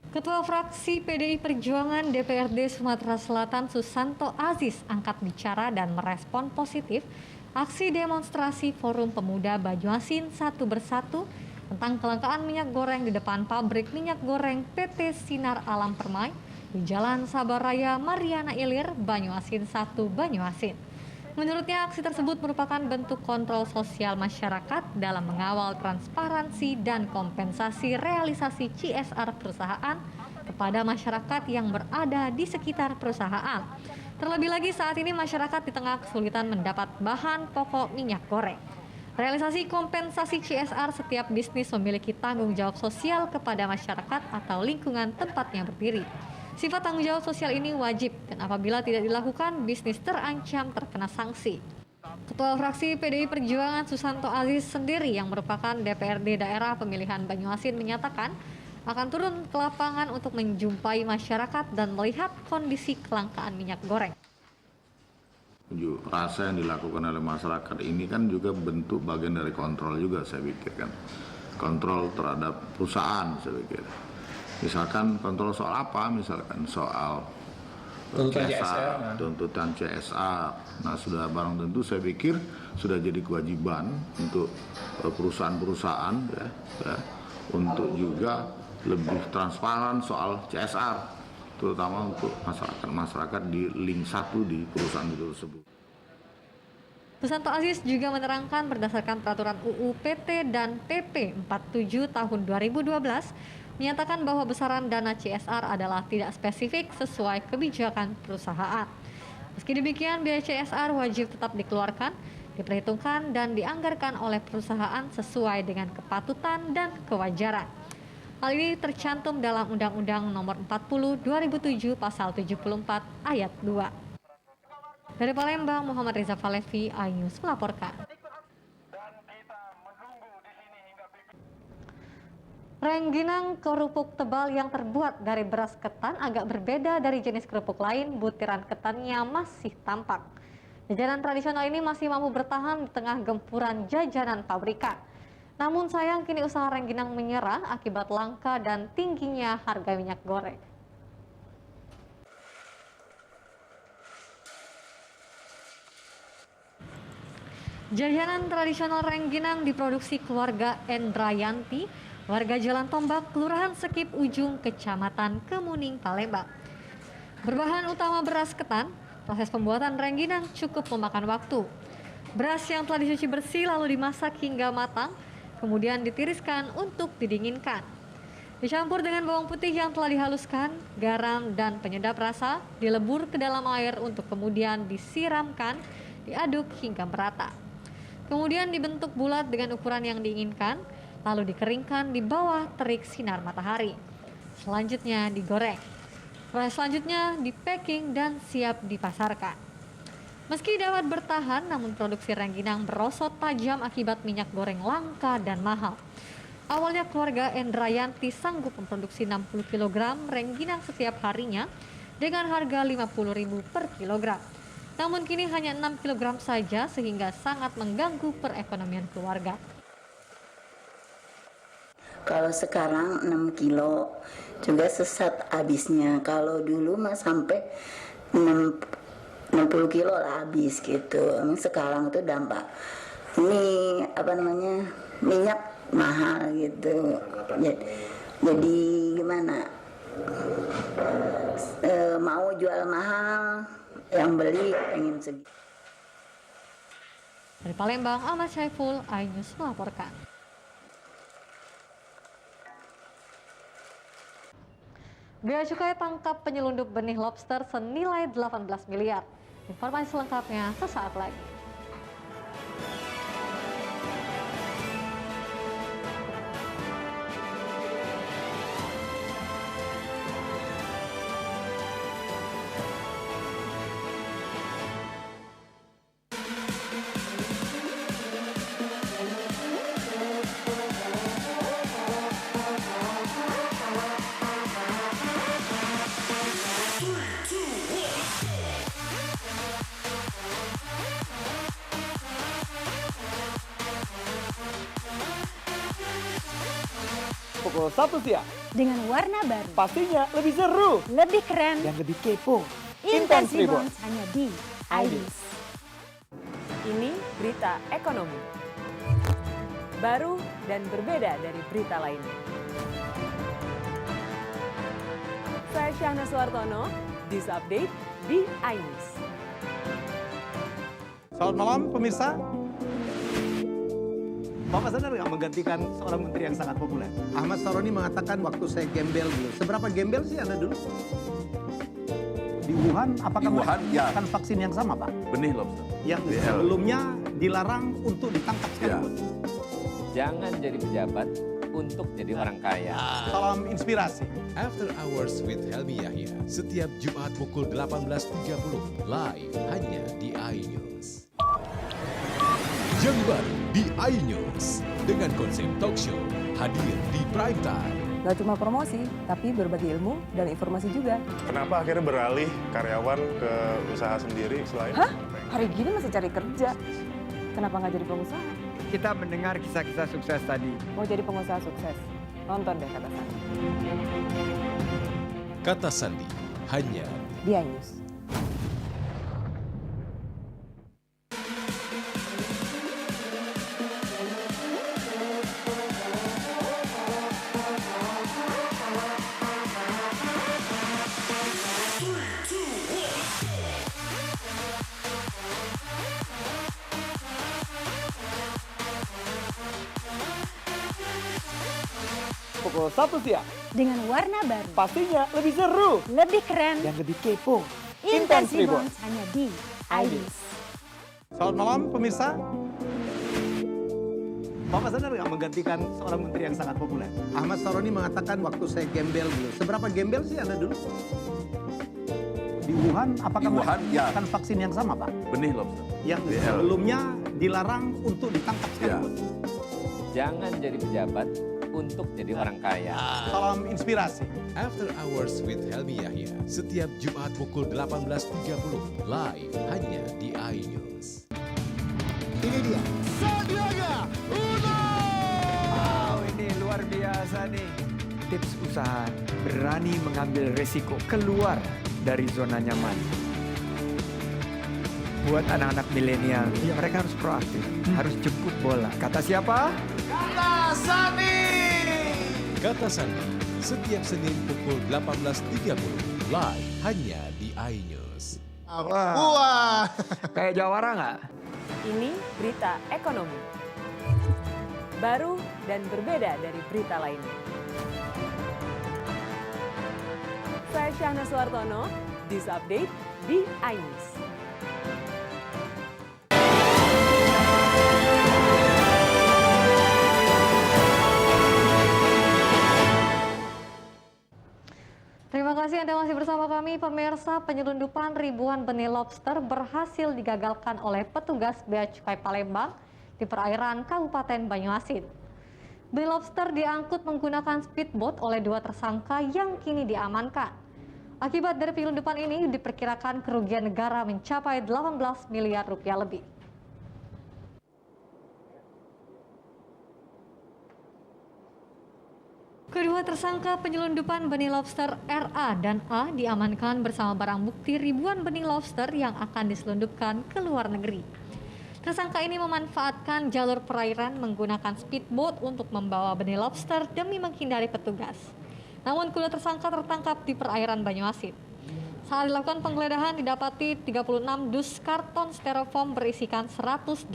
[SPEAKER 23] Ketua Fraksi PDI Perjuangan DPRD Sumatera Selatan Susanto Aziz angkat bicara dan merespon positif aksi demonstrasi Forum Pemuda Banyuasin 1 bersatu tentang kelangkaan minyak goreng di depan pabrik minyak goreng PT Sinar Alam Permai di Jalan Sabaraya Mariana Ilir, Banyuasin 1, Banyuasin. Menurutnya, aksi tersebut merupakan bentuk kontrol sosial masyarakat dalam mengawal transparansi dan kompensasi realisasi CSR perusahaan kepada masyarakat yang berada di sekitar perusahaan. Terlebih lagi saat ini masyarakat di tengah kesulitan mendapat bahan pokok minyak goreng. Realisasi kompensasi CSR setiap bisnis memiliki tanggung jawab sosial kepada masyarakat atau lingkungan tempatnya berdiri. Sifat tanggung jawab sosial ini wajib dan apabila tidak dilakukan, bisnis terancam terkena sanksi. Ketua Fraksi PDI Perjuangan Susanto Aziz sendiri yang merupakan DPRD daerah pemilihan Banyuasin menyatakan akan turun ke lapangan untuk menjumpai masyarakat dan melihat kondisi kelangkaan minyak goreng.
[SPEAKER 6] Unjuk rasa yang dilakukan oleh masyarakat ini kan juga bentuk bagian dari kontrol juga, saya pikir kan. Kontrol terhadap perusahaan, saya pikir. Misalkan kontrol soal apa? Misalkan soal tuntutan CSR. Nah, sudah barang tentu saya pikir sudah jadi kewajiban untuk perusahaan-perusahaan ya, untuk juga lebih transparan soal CSR. terutama untuk masyarakat di link 1 di perusahaan itu tersebut.
[SPEAKER 23] Susanto Aziz juga menerangkan berdasarkan peraturan UU PT dan PP 47 tahun 2012 menyatakan bahwa besaran dana CSR adalah tidak spesifik sesuai kebijakan perusahaan. Meski demikian, biaya CSR wajib tetap dikeluarkan, diperhitungkan dan dianggarkan oleh perusahaan sesuai dengan kepatutan dan kewajaran. Hal ini tercantum dalam Undang-Undang Nomor 40 2007 Pasal 74 Ayat 2. Dari Palembang, Muhammad Reza Falevi, iNews melaporkan. Rengginang kerupuk tebal yang terbuat dari beras ketan agak berbeda dari jenis kerupuk lain. Butiran ketannya masih tampak. Jajanan tradisional ini masih mampu bertahan di tengah gempuran jajanan pabrikan. Namun sayang kini usaha rengginang menyerah akibat langka dan tingginya harga minyak goreng. Jajanan tradisional rengginang diproduksi keluarga Endrayanti, warga Jalan Tombak, Kelurahan Sekip Ujung, Kecamatan Kemuning, Palembang. Berbahan utama beras ketan, proses pembuatan rengginang cukup memakan waktu. Beras yang telah dicuci bersih lalu dimasak hingga matang, kemudian ditiriskan untuk didinginkan. Dicampur dengan bawang putih yang telah dihaluskan, garam dan penyedap rasa, dilebur ke dalam air untuk kemudian disiramkan, diaduk hingga merata. Kemudian dibentuk bulat dengan ukuran yang diinginkan, lalu dikeringkan di bawah terik sinar matahari. Selanjutnya digoreng. Proses selanjutnya di-packing dan siap dipasarkan. Meski dapat bertahan, namun produksi rengginang merosot tajam akibat minyak goreng langka dan mahal. Awalnya keluarga Endrayanti sanggup memproduksi 60 kg rengginang setiap harinya dengan harga Rp50.000 per kilogram. Namun kini hanya 6 kg saja sehingga sangat mengganggu perekonomian keluarga.
[SPEAKER 4] Kalau sekarang 6 kilo juga sesat habisnya. Kalau dulu mah sampai 60 kilo lah habis gitu. Sekarang itu dampak ini minyak mahal gitu. Jadi gimana? Mau jual mahal, yang beli pengen segitu.
[SPEAKER 23] Dari Palembang, Ahmad Syaiful, iNews melaporkan. Bea Cukai tangkap penyelundup benih lobster senilai 18 miliar. Informasi selengkapnya sesaat lagi.
[SPEAKER 7] Pukul 1 siang.
[SPEAKER 22] Dengan warna baru.
[SPEAKER 7] Pastinya lebih seru.
[SPEAKER 22] Lebih keren.
[SPEAKER 7] Dan lebih kepo.
[SPEAKER 22] Intense Reborn hanya di iNews.
[SPEAKER 9] Ini berita ekonomi. Baru dan berbeda dari berita lainnya. Saya Syahna Suartono, This Update di iNews.
[SPEAKER 12] Selamat malam pemirsa. Bapak sadar nggak menggantikan seorang menteri yang sangat populer? Ahmad Saroni mengatakan waktu saya gembel dulu. Seberapa gembel sih Anda dulu? Di Wuhan, apakah menggunakan vaksin yang sama, Pak?
[SPEAKER 6] Benih lobster.
[SPEAKER 12] Yang sebelumnya dilarang untuk ditangkap sekalipun.
[SPEAKER 13] Jangan jadi pejabat untuk jadi orang kaya.
[SPEAKER 12] Salam inspirasi.
[SPEAKER 8] After Hours with Helmi Yahya, setiap Jumat pukul 18.30, live hanya di iNews. Yang baru di iNews dengan konsep talk show hadir di prime time.
[SPEAKER 16] Gak cuma promosi, tapi berbagi ilmu dan informasi juga.
[SPEAKER 10] Kenapa akhirnya beralih karyawan ke usaha sendiri selain?
[SPEAKER 16] Hah? Hari gini masih cari kerja. Kenapa nggak jadi pengusaha?
[SPEAKER 11] Kita mendengar kisah-kisah sukses tadi.
[SPEAKER 16] Mau jadi pengusaha sukses? Nonton deh Kata Sandi.
[SPEAKER 8] Kata Sandi hanya
[SPEAKER 16] di iNews.
[SPEAKER 7] pukul 1 siang.
[SPEAKER 22] Dengan warna baru,
[SPEAKER 7] Pastinya lebih seru
[SPEAKER 22] lebih keren,
[SPEAKER 7] dan lebih kepo.
[SPEAKER 22] Intense
[SPEAKER 7] Intense Reborn.
[SPEAKER 22] Reborn hanya di INews.
[SPEAKER 12] Selamat malam pemirsa. Bapak sadar nggak menggantikan seorang menteri yang sangat populer? Ahmad Saroni mengatakan waktu saya gembel dulu. Seberapa gembel sih Anda dulu? Di Wuhan, apakah menggunakan vaksin yang sama, Pak?
[SPEAKER 2] Benih lobster.
[SPEAKER 12] Yang sebelumnya dilarang untuk ditangkap sekalipun.
[SPEAKER 13] Jangan jadi pejabat untuk jadi orang kaya.
[SPEAKER 12] Salam inspirasi.
[SPEAKER 8] After Hours with Helmi Yahya, setiap Jumat pukul 18.30, live hanya di iNews.
[SPEAKER 12] Ini dia, Sandiaga Uno!
[SPEAKER 11] Wow, ini luar biasa nih. Tips usaha, berani mengambil resiko, keluar dari zona nyaman. Buat anak-anak milenial, mereka harus proaktif, harus jemput bola. Kata siapa?
[SPEAKER 12] Kata Sandi!
[SPEAKER 8] Kata Sandi, setiap Senin pukul 18.30, live hanya di iNews.
[SPEAKER 12] Wah!
[SPEAKER 11] Kayak jawara nggak?
[SPEAKER 9] Ini berita ekonomi. Baru dan berbeda dari berita lainnya. Saya Syahna Suartono, This Update di iNews.
[SPEAKER 23] Terima kasih Anda masih bersama kami, pemirsa. Penyelundupan ribuan benih lobster berhasil digagalkan oleh petugas Bea Cukai Palembang di perairan Kabupaten Banyuasin. Benih lobster diangkut menggunakan speedboat oleh 2 tersangka yang kini diamankan. Akibat dari penyelundupan ini diperkirakan kerugian negara mencapai 18 miliar rupiah lebih. Kedua tersangka penyelundupan benih lobster RA dan A diamankan bersama barang bukti ribuan benih lobster yang akan diselundupkan ke luar negeri. Tersangka ini memanfaatkan jalur perairan menggunakan speedboat untuk membawa benih lobster demi menghindari petugas. Namun kedua tersangka tertangkap di perairan Banyuasin. Saat dilakukan penggeledahan didapati 36 dus karton styrofoam berisikan 183.700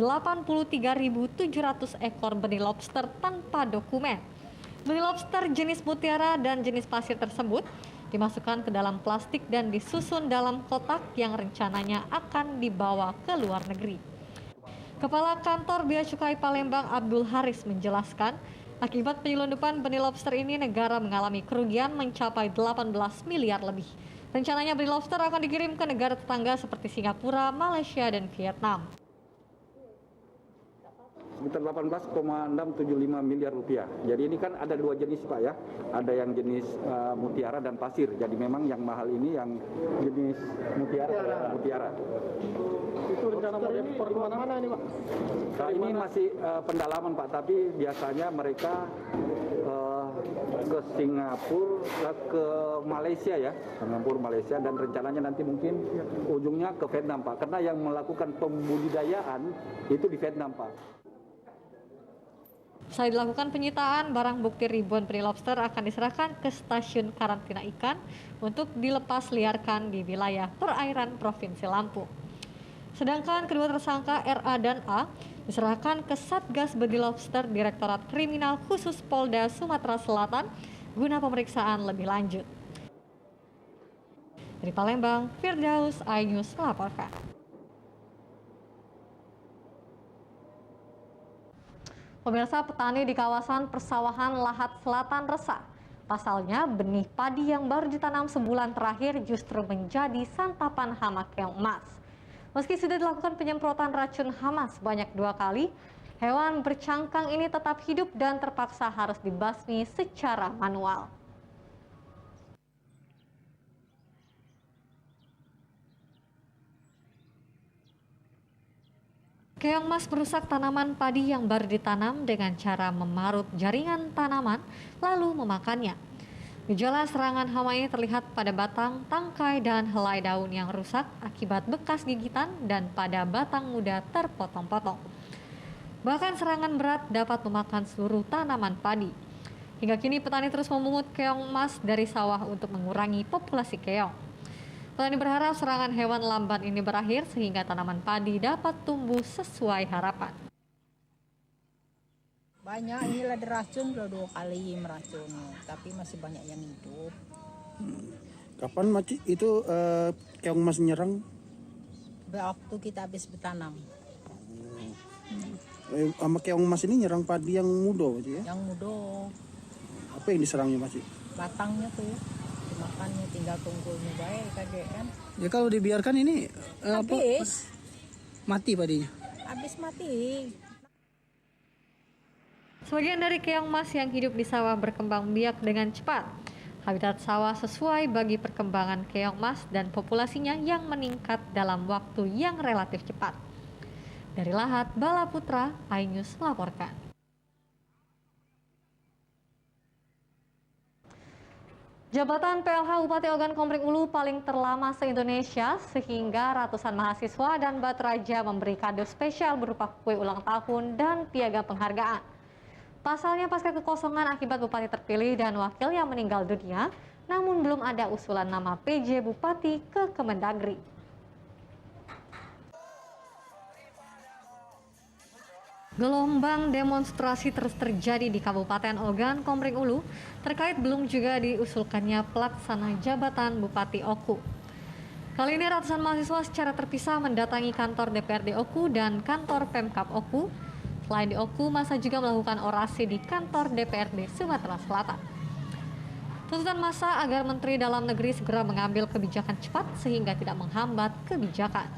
[SPEAKER 23] ekor benih lobster tanpa dokumen. Benih lobster jenis mutiara dan jenis pasir tersebut dimasukkan ke dalam plastik dan disusun dalam kotak yang rencananya akan dibawa ke luar negeri. Kepala Kantor Bea Cukai Palembang Abdul Haris menjelaskan, akibat penyelundupan benih lobster ini negara mengalami kerugian mencapai 18 miliar lebih. Rencananya benih lobster akan dikirim ke negara tetangga seperti Singapura, Malaysia, dan Vietnam.
[SPEAKER 3] Sekitar 18,675 miliar rupiah. Jadi ini kan ada 2 jenis Pak ya. Ada yang jenis mutiara dan pasir. Jadi memang yang mahal ini yang jenis mutiara.
[SPEAKER 21] Itu rencana mau diekspor di mana-mana ini Pak?
[SPEAKER 3] Nah, ini masih pendalaman Pak, tapi biasanya mereka ke Singapura, ke Malaysia ya, Singapura, Malaysia, dan rencananya nanti mungkin ujungnya ke Vietnam Pak. Karena yang melakukan pembudidayaan itu di Vietnam Pak.
[SPEAKER 23] Setelah dilakukan penyitaan, barang bukti ribuan benih lobster akan diserahkan ke stasiun karantina ikan untuk dilepas liarkan di wilayah perairan Provinsi Lampung. Sedangkan kedua tersangka RA dan A diserahkan ke Satgas Benih Lobster Direktorat Kriminal Khusus Polda Sumatera Selatan guna pemeriksaan lebih lanjut. Dari Palembang, Firdaus, iNews melaporkan. Pemirsa, petani di kawasan persawahan Lahat Selatan resah. Pasalnya, benih padi yang baru ditanam sebulan terakhir justru menjadi santapan hama keong emas. Meski sudah dilakukan penyemprotan racun hama sebanyak 2 kali, hewan bercangkang ini tetap hidup dan terpaksa harus dibasmi secara manual. Keong emas merusak tanaman padi yang baru ditanam dengan cara memarut jaringan tanaman lalu memakannya. Gejala serangan hama ini terlihat pada batang, tangkai, dan helai daun yang rusak akibat bekas gigitan dan pada batang muda terpotong-potong. Bahkan serangan berat dapat memakan seluruh tanaman padi. Hingga kini petani terus memungut keong emas dari sawah untuk mengurangi populasi keong. Petani berharap serangan hewan lamban ini berakhir sehingga tanaman padi dapat tumbuh sesuai harapan.
[SPEAKER 2] Banyak, inilah diracun udah 2 kali meracun, tapi masih banyak yang hidup.
[SPEAKER 12] Kapan Maci itu keong mas nyerang?
[SPEAKER 2] Waktu kita habis bertanam.
[SPEAKER 12] Sama keong mas ini nyerang padi yang muda Maci ya?
[SPEAKER 2] Yang muda.
[SPEAKER 12] Apa yang diserangnya Maci?
[SPEAKER 2] Batangnya tuh, dimakannya tinggal tunggunya baik kagak kan.
[SPEAKER 7] Ya kalau dibiarkan ini
[SPEAKER 2] Habis.
[SPEAKER 7] mati padinya.
[SPEAKER 2] Habis mati.
[SPEAKER 23] Sebagian dari keong mas yang hidup di sawah berkembang biak dengan cepat. Habitat sawah sesuai bagi perkembangan keong mas dan populasinya yang meningkat dalam waktu yang relatif cepat. Dari Lahat, Bala Putra, iNews melaporkan. Jabatan PLH Bupati Ogan Komering Ulu paling terlama se-Indonesia sehingga ratusan mahasiswa dan Batu Raja memberi kado spesial berupa kue ulang tahun dan piagam penghargaan. Pasalnya pasca kekosongan akibat bupati terpilih dan wakil yang meninggal dunia, namun belum ada usulan nama PJ Bupati ke Kemendagri. Gelombang demonstrasi terus terjadi di Kabupaten Ogan Komering Ulu terkait belum juga diusulkannya pelaksana jabatan Bupati Oku. Kali ini ratusan mahasiswa secara terpisah mendatangi kantor DPRD Oku dan kantor Pemkab Oku. Selain di Oku, massa juga melakukan orasi di kantor DPRD Sumatera Selatan. Tuntutan massa agar Menteri Dalam Negeri segera mengambil kebijakan cepat sehingga tidak menghambat kebijakan.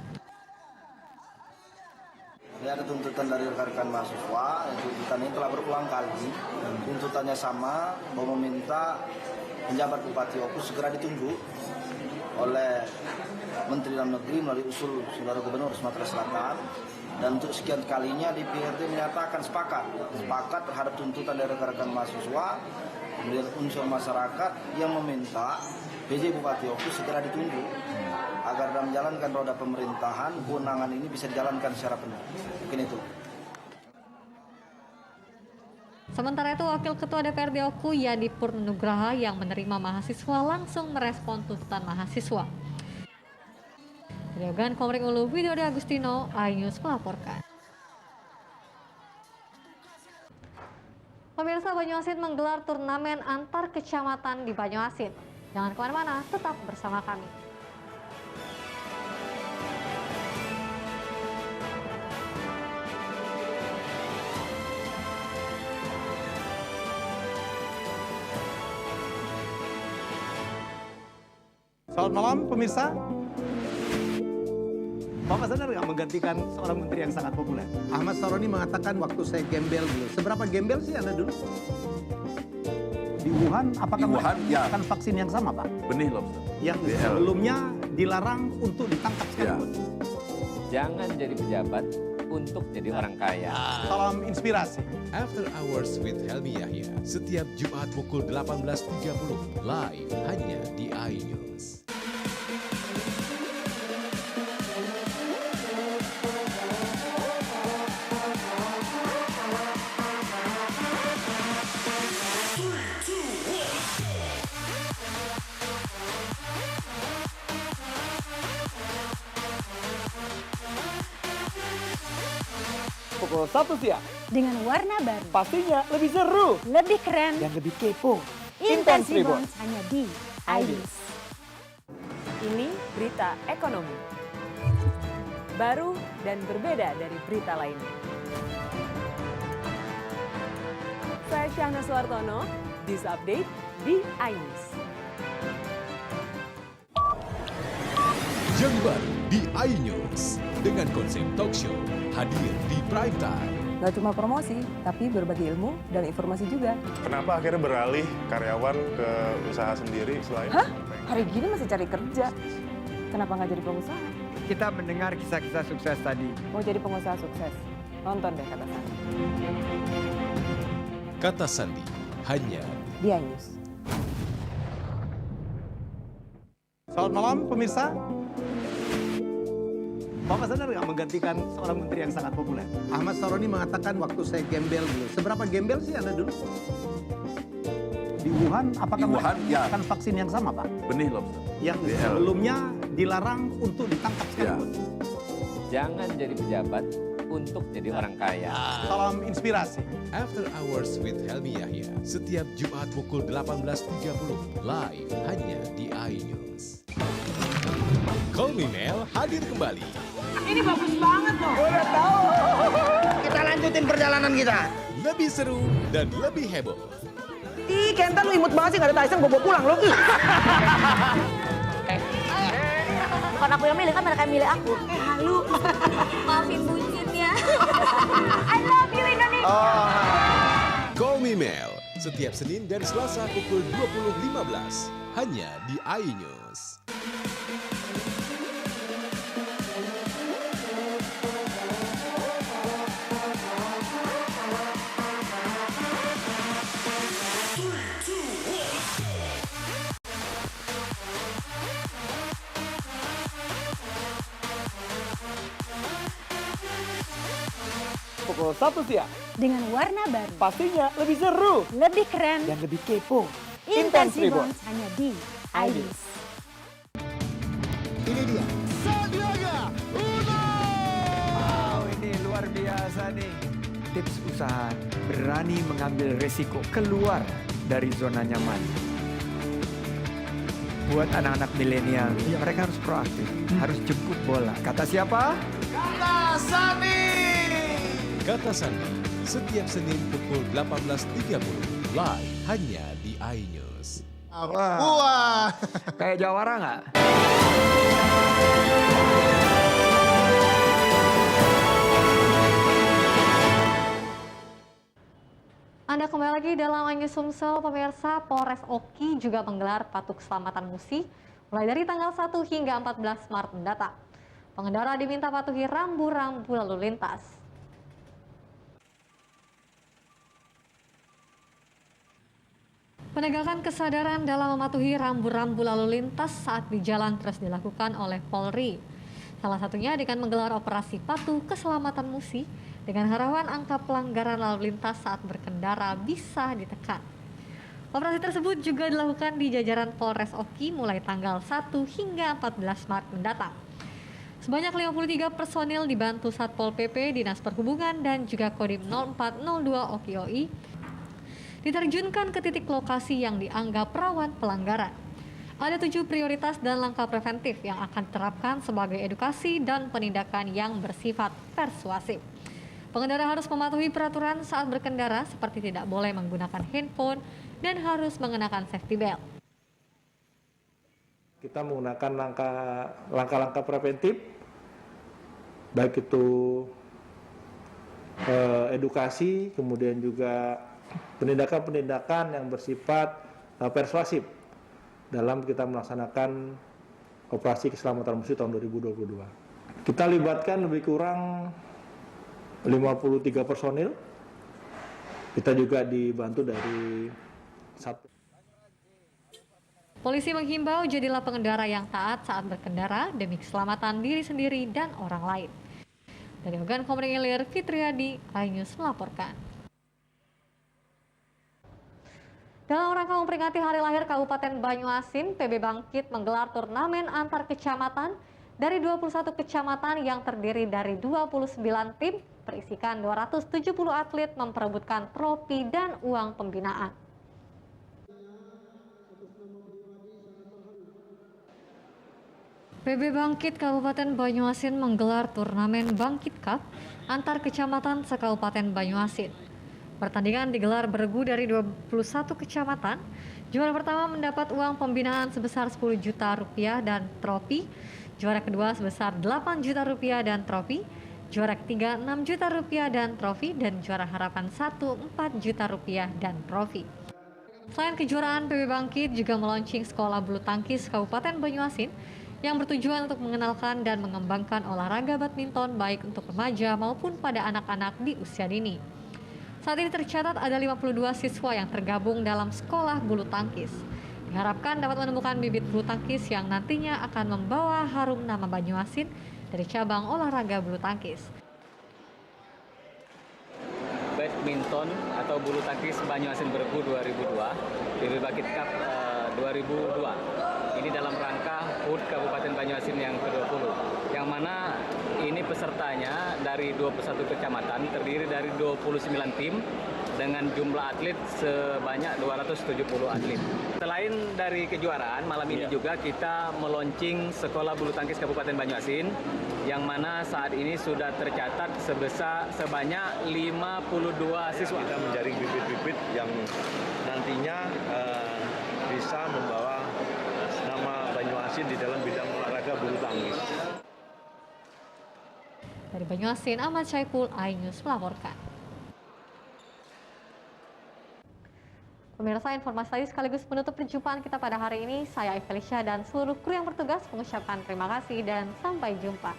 [SPEAKER 18] Ini ada tuntutan dari rekan-rekan mahasiswa, yang tuntutan ini telah berulang kali. Tuntutannya sama, bahwa meminta penjabat Bupati Oku segera ditunggu oleh Menteri Dalam Negeri melalui usul Saudara Gubernur Sumatera Selatan. Dan untuk sekian kalinya DPRD menyatakan sepakat terhadap tuntutan dari rekan-rekan mahasiswa, kemudian unsur masyarakat yang meminta PJ Bupati Oku segera ditunggu agar dalam menjalankan roda pemerintahan kewenangan ini bisa dijalankan secara penuh. Mungkin itu.
[SPEAKER 23] Sementara itu, Wakil Ketua DPRD Oku Yadi Purnugraha yang menerima mahasiswa langsung merespon tuntutan mahasiswa. Dari Ogan Komering Ulu, Widodo Agustino, iNews melaporkan. Pemirsa, Banyuasin menggelar turnamen antar kecamatan di Banyuasin. Jangan kemana-mana, tetap bersama kami.
[SPEAKER 12] Selamat malam pemirsa. Bapak sadar nggak menggantikan seorang menteri yang sangat populer? Ahmad Saroni mengatakan waktu saya gembel dulu. Seberapa gembel sih Anda dulu? Di Wuhan, apakah menggunakan vaksin yang sama, Pak?
[SPEAKER 6] Benih lobster.
[SPEAKER 12] Yang sebelumnya dilarang untuk ditangkap sekalipun.
[SPEAKER 13] Jangan jadi pejabat untuk jadi orang kaya.
[SPEAKER 12] Salam inspirasi.
[SPEAKER 8] After Hours with Helmi Yahya, setiap Jumat pukul 18.30, live hanya di iNews.
[SPEAKER 7] Pukul 1 siang.
[SPEAKER 22] Dengan warna baru.
[SPEAKER 7] Pastinya lebih seru.
[SPEAKER 22] Lebih keren.
[SPEAKER 7] Dan lebih kepo.
[SPEAKER 22] Intense Reborn hanya di iNews.
[SPEAKER 9] Ini berita ekonomi. Baru dan berbeda dari berita lainnya. Saya Syahna Suartono, This Update di iNews.
[SPEAKER 8] Yang baru di iNews dengan konsep talk show hadir di prime time.
[SPEAKER 16] Gak cuma promosi, tapi berbagi ilmu dan informasi juga.
[SPEAKER 10] Kenapa akhirnya beralih karyawan ke usaha sendiri selain?
[SPEAKER 16] Hah? Hari gini masih cari kerja. Kenapa nggak jadi pengusaha?
[SPEAKER 11] Kita mendengar kisah-kisah sukses tadi.
[SPEAKER 16] Mau jadi pengusaha sukses? Nonton deh Kata Sandi.
[SPEAKER 8] Kata Sandi hanya
[SPEAKER 16] di iNews.
[SPEAKER 12] Selamat malam pemirsa. Bapak sadar nggak menggantikan seorang menteri yang sangat populer? Ahmad Saroni mengatakan waktu saya gembel dulu. Seberapa gembel sih Anda dulu? Di Wuhan, apakah menggunakan vaksin yang sama, Pak?
[SPEAKER 6] Benih lobster.
[SPEAKER 12] Yang sebelumnya dilarang untuk ditangkap sekalipun.
[SPEAKER 13] Jangan jadi pejabat untuk jadi orang kaya.
[SPEAKER 12] Salam inspirasi.
[SPEAKER 8] After Hours with Helmi Yahya, setiap Jumat pukul 18.30, live hanya di iNews. Call Me Mel hadir kembali.
[SPEAKER 14] Ini bagus banget loh. Udah tahu. Kita lanjutin perjalanan kita.
[SPEAKER 8] Lebih seru dan lebih heboh.
[SPEAKER 7] Ih, Kentan lu imut banget sih, gak ada Tyson, gue bawa pulang lo.
[SPEAKER 15] Bukan aku yang milih, kan mereka yang milih aku. Halu. Maafin bucin ya. I love you Indonesia.
[SPEAKER 8] Call Me Mel, setiap Senin dan Selasa pukul 20.15, hanya di iNews.
[SPEAKER 7] Pukul 1 siang.
[SPEAKER 22] Dengan warna baru.
[SPEAKER 7] Pastinya lebih seru.
[SPEAKER 22] Lebih keren.
[SPEAKER 7] Dan lebih kepo.
[SPEAKER 22] Intense Reborns hanya di iNews.
[SPEAKER 12] Ini dia. Sandiaga Uno.
[SPEAKER 11] Wow, ini luar biasa nih. Tips usaha berani mengambil resiko keluar dari zona nyaman. Buat anak-anak milenial, mereka harus proaktif, harus jemput bola. Kata siapa?
[SPEAKER 12] Kata Sandi.
[SPEAKER 8] Kata Sandi, setiap Senin pukul 18.30, live hanya di iNews.
[SPEAKER 12] Wah.
[SPEAKER 11] Kayak Jawara nggak?
[SPEAKER 23] Anda kembali lagi dalam iNews Sumsel, pemirsa. Polres Oki juga menggelar Patuk Keselamatan Musi mulai dari tanggal 1 hingga 14 Maret mendatang. Pengendara diminta patuhi rambu-rambu lalu lintas. Penegakan kesadaran dalam mematuhi rambu-rambu lalu lintas saat di jalan terus dilakukan oleh Polri. Salah satunya dengan menggelar operasi Patuh Keselamatan Musi dengan harapan angka pelanggaran lalu lintas saat berkendara bisa ditekan. Operasi tersebut juga dilakukan di jajaran Polres Oki mulai tanggal 1 hingga 14 Maret mendatang. Sebanyak 53 personil dibantu Satpol PP, Dinas Perhubungan, dan juga Kodim 0402 Oki OI diterjunkan ke titik lokasi yang dianggap rawan pelanggaran. Ada 7 prioritas dan langkah preventif yang akan diterapkan sebagai edukasi dan penindakan yang bersifat persuasif. Pengendara harus mematuhi peraturan saat berkendara seperti tidak boleh menggunakan handphone dan harus mengenakan safety belt.
[SPEAKER 21] Kita menggunakan langkah-langkah preventif, baik itu edukasi, kemudian juga penindakan-penindakan yang bersifat persuasif dalam kita melaksanakan operasi keselamatan musi tahun 2022. Kita libatkan lebih kurang 53 personil. Kita juga dibantu dari Satpol.
[SPEAKER 23] Polisi menghimbau jadilah pengendara yang taat saat berkendara demi keselamatan diri sendiri dan orang lain. Dari Ogan Komering Ilir, Fitriadi, iNews melaporkan. Dalam rangka memperingati Hari Lahir Kabupaten Banyuasin, PB Bangkit menggelar turnamen antar kecamatan dari 21 kecamatan yang terdiri dari 29 tim, berisikan 270 atlet memperebutkan trofi dan uang pembinaan. PB Bangkit Kabupaten Banyuasin menggelar turnamen Bangkit Cup antar kecamatan se-Kabupaten Banyuasin. Pertandingan digelar beregu dari 21 kecamatan. Juara pertama mendapat uang pembinaan sebesar 10 juta rupiah dan trofi. Juara kedua sebesar 8 juta rupiah dan trofi. Juara ketiga 6 juta rupiah dan trofi. Dan juara harapan 1 4 juta rupiah dan trofi. Selain kejuaraan, PB Bangkit juga meluncing sekolah bulu tangkis Kabupaten Banyuasin yang bertujuan untuk mengenalkan dan mengembangkan olahraga badminton baik untuk remaja maupun pada anak-anak di usia dini. Saat ini tercatat ada 52 siswa yang tergabung dalam sekolah bulu tangkis. Diharapkan dapat menemukan bibit bulu tangkis yang nantinya akan membawa harum nama Banyuasin dari cabang olahraga bulu tangkis.
[SPEAKER 13] Badminton atau bulu tangkis Banyuasin Bergu 2002, PB Bangkit Cup 2002. Ini dalam rangka HUT Kabupaten Banyuasin yang ke-20, yang mana ini pesertanya dari 21 kecamatan, terdiri dari 29 tim dengan jumlah atlet sebanyak 270 atlet. Selain dari kejuaraan, malam ini juga kita meluncing Sekolah Bulu Tangkis Kabupaten Banyuasin, yang mana saat ini sudah tercatat sebanyak 52 siswa.
[SPEAKER 1] Kita menjaring bibit-bibit yang nantinya bisa membawa nama Banyuasin di dalam bidang olahraga bulu tangkis.
[SPEAKER 23] Dari Banyuasin, Ahmad Syaiful, iNews melaporkan. Pemirsa, informasi tadi sekaligus menutup perjumpaan kita pada hari ini. Saya Evelisha dan seluruh kru yang bertugas mengucapkan terima kasih dan sampai jumpa.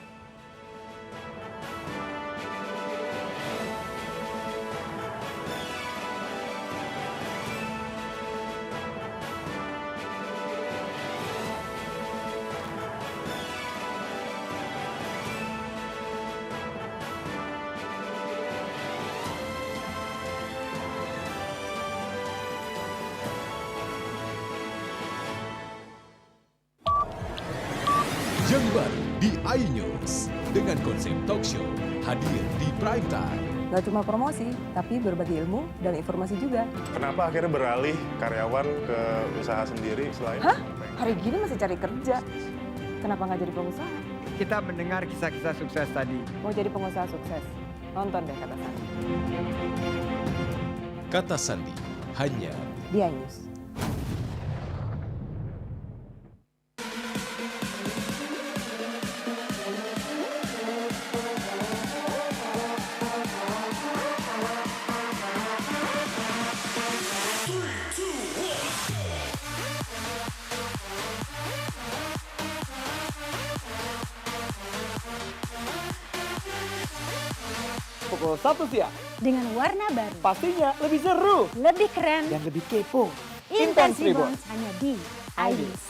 [SPEAKER 8] Yang baru di iNews dengan konsep talk show hadir di prime time.
[SPEAKER 16] Gak cuma promosi, tapi berbagi ilmu dan informasi juga.
[SPEAKER 10] Kenapa akhirnya beralih karyawan ke usaha sendiri selain?
[SPEAKER 16] Hah? Hari gini masih cari kerja. Kenapa nggak jadi pengusaha?
[SPEAKER 11] Kita mendengar kisah-kisah sukses tadi.
[SPEAKER 16] Mau jadi pengusaha sukses? Nonton deh Kata Sandi.
[SPEAKER 8] Kata Sandi hanya
[SPEAKER 16] Di iNews.
[SPEAKER 7] Pukul 1 siang.
[SPEAKER 22] Dengan warna baru.
[SPEAKER 7] Pastinya lebih seru.
[SPEAKER 22] Lebih keren.
[SPEAKER 7] Dan lebih kepo.
[SPEAKER 22] Intense Rebounds hanya di iNews.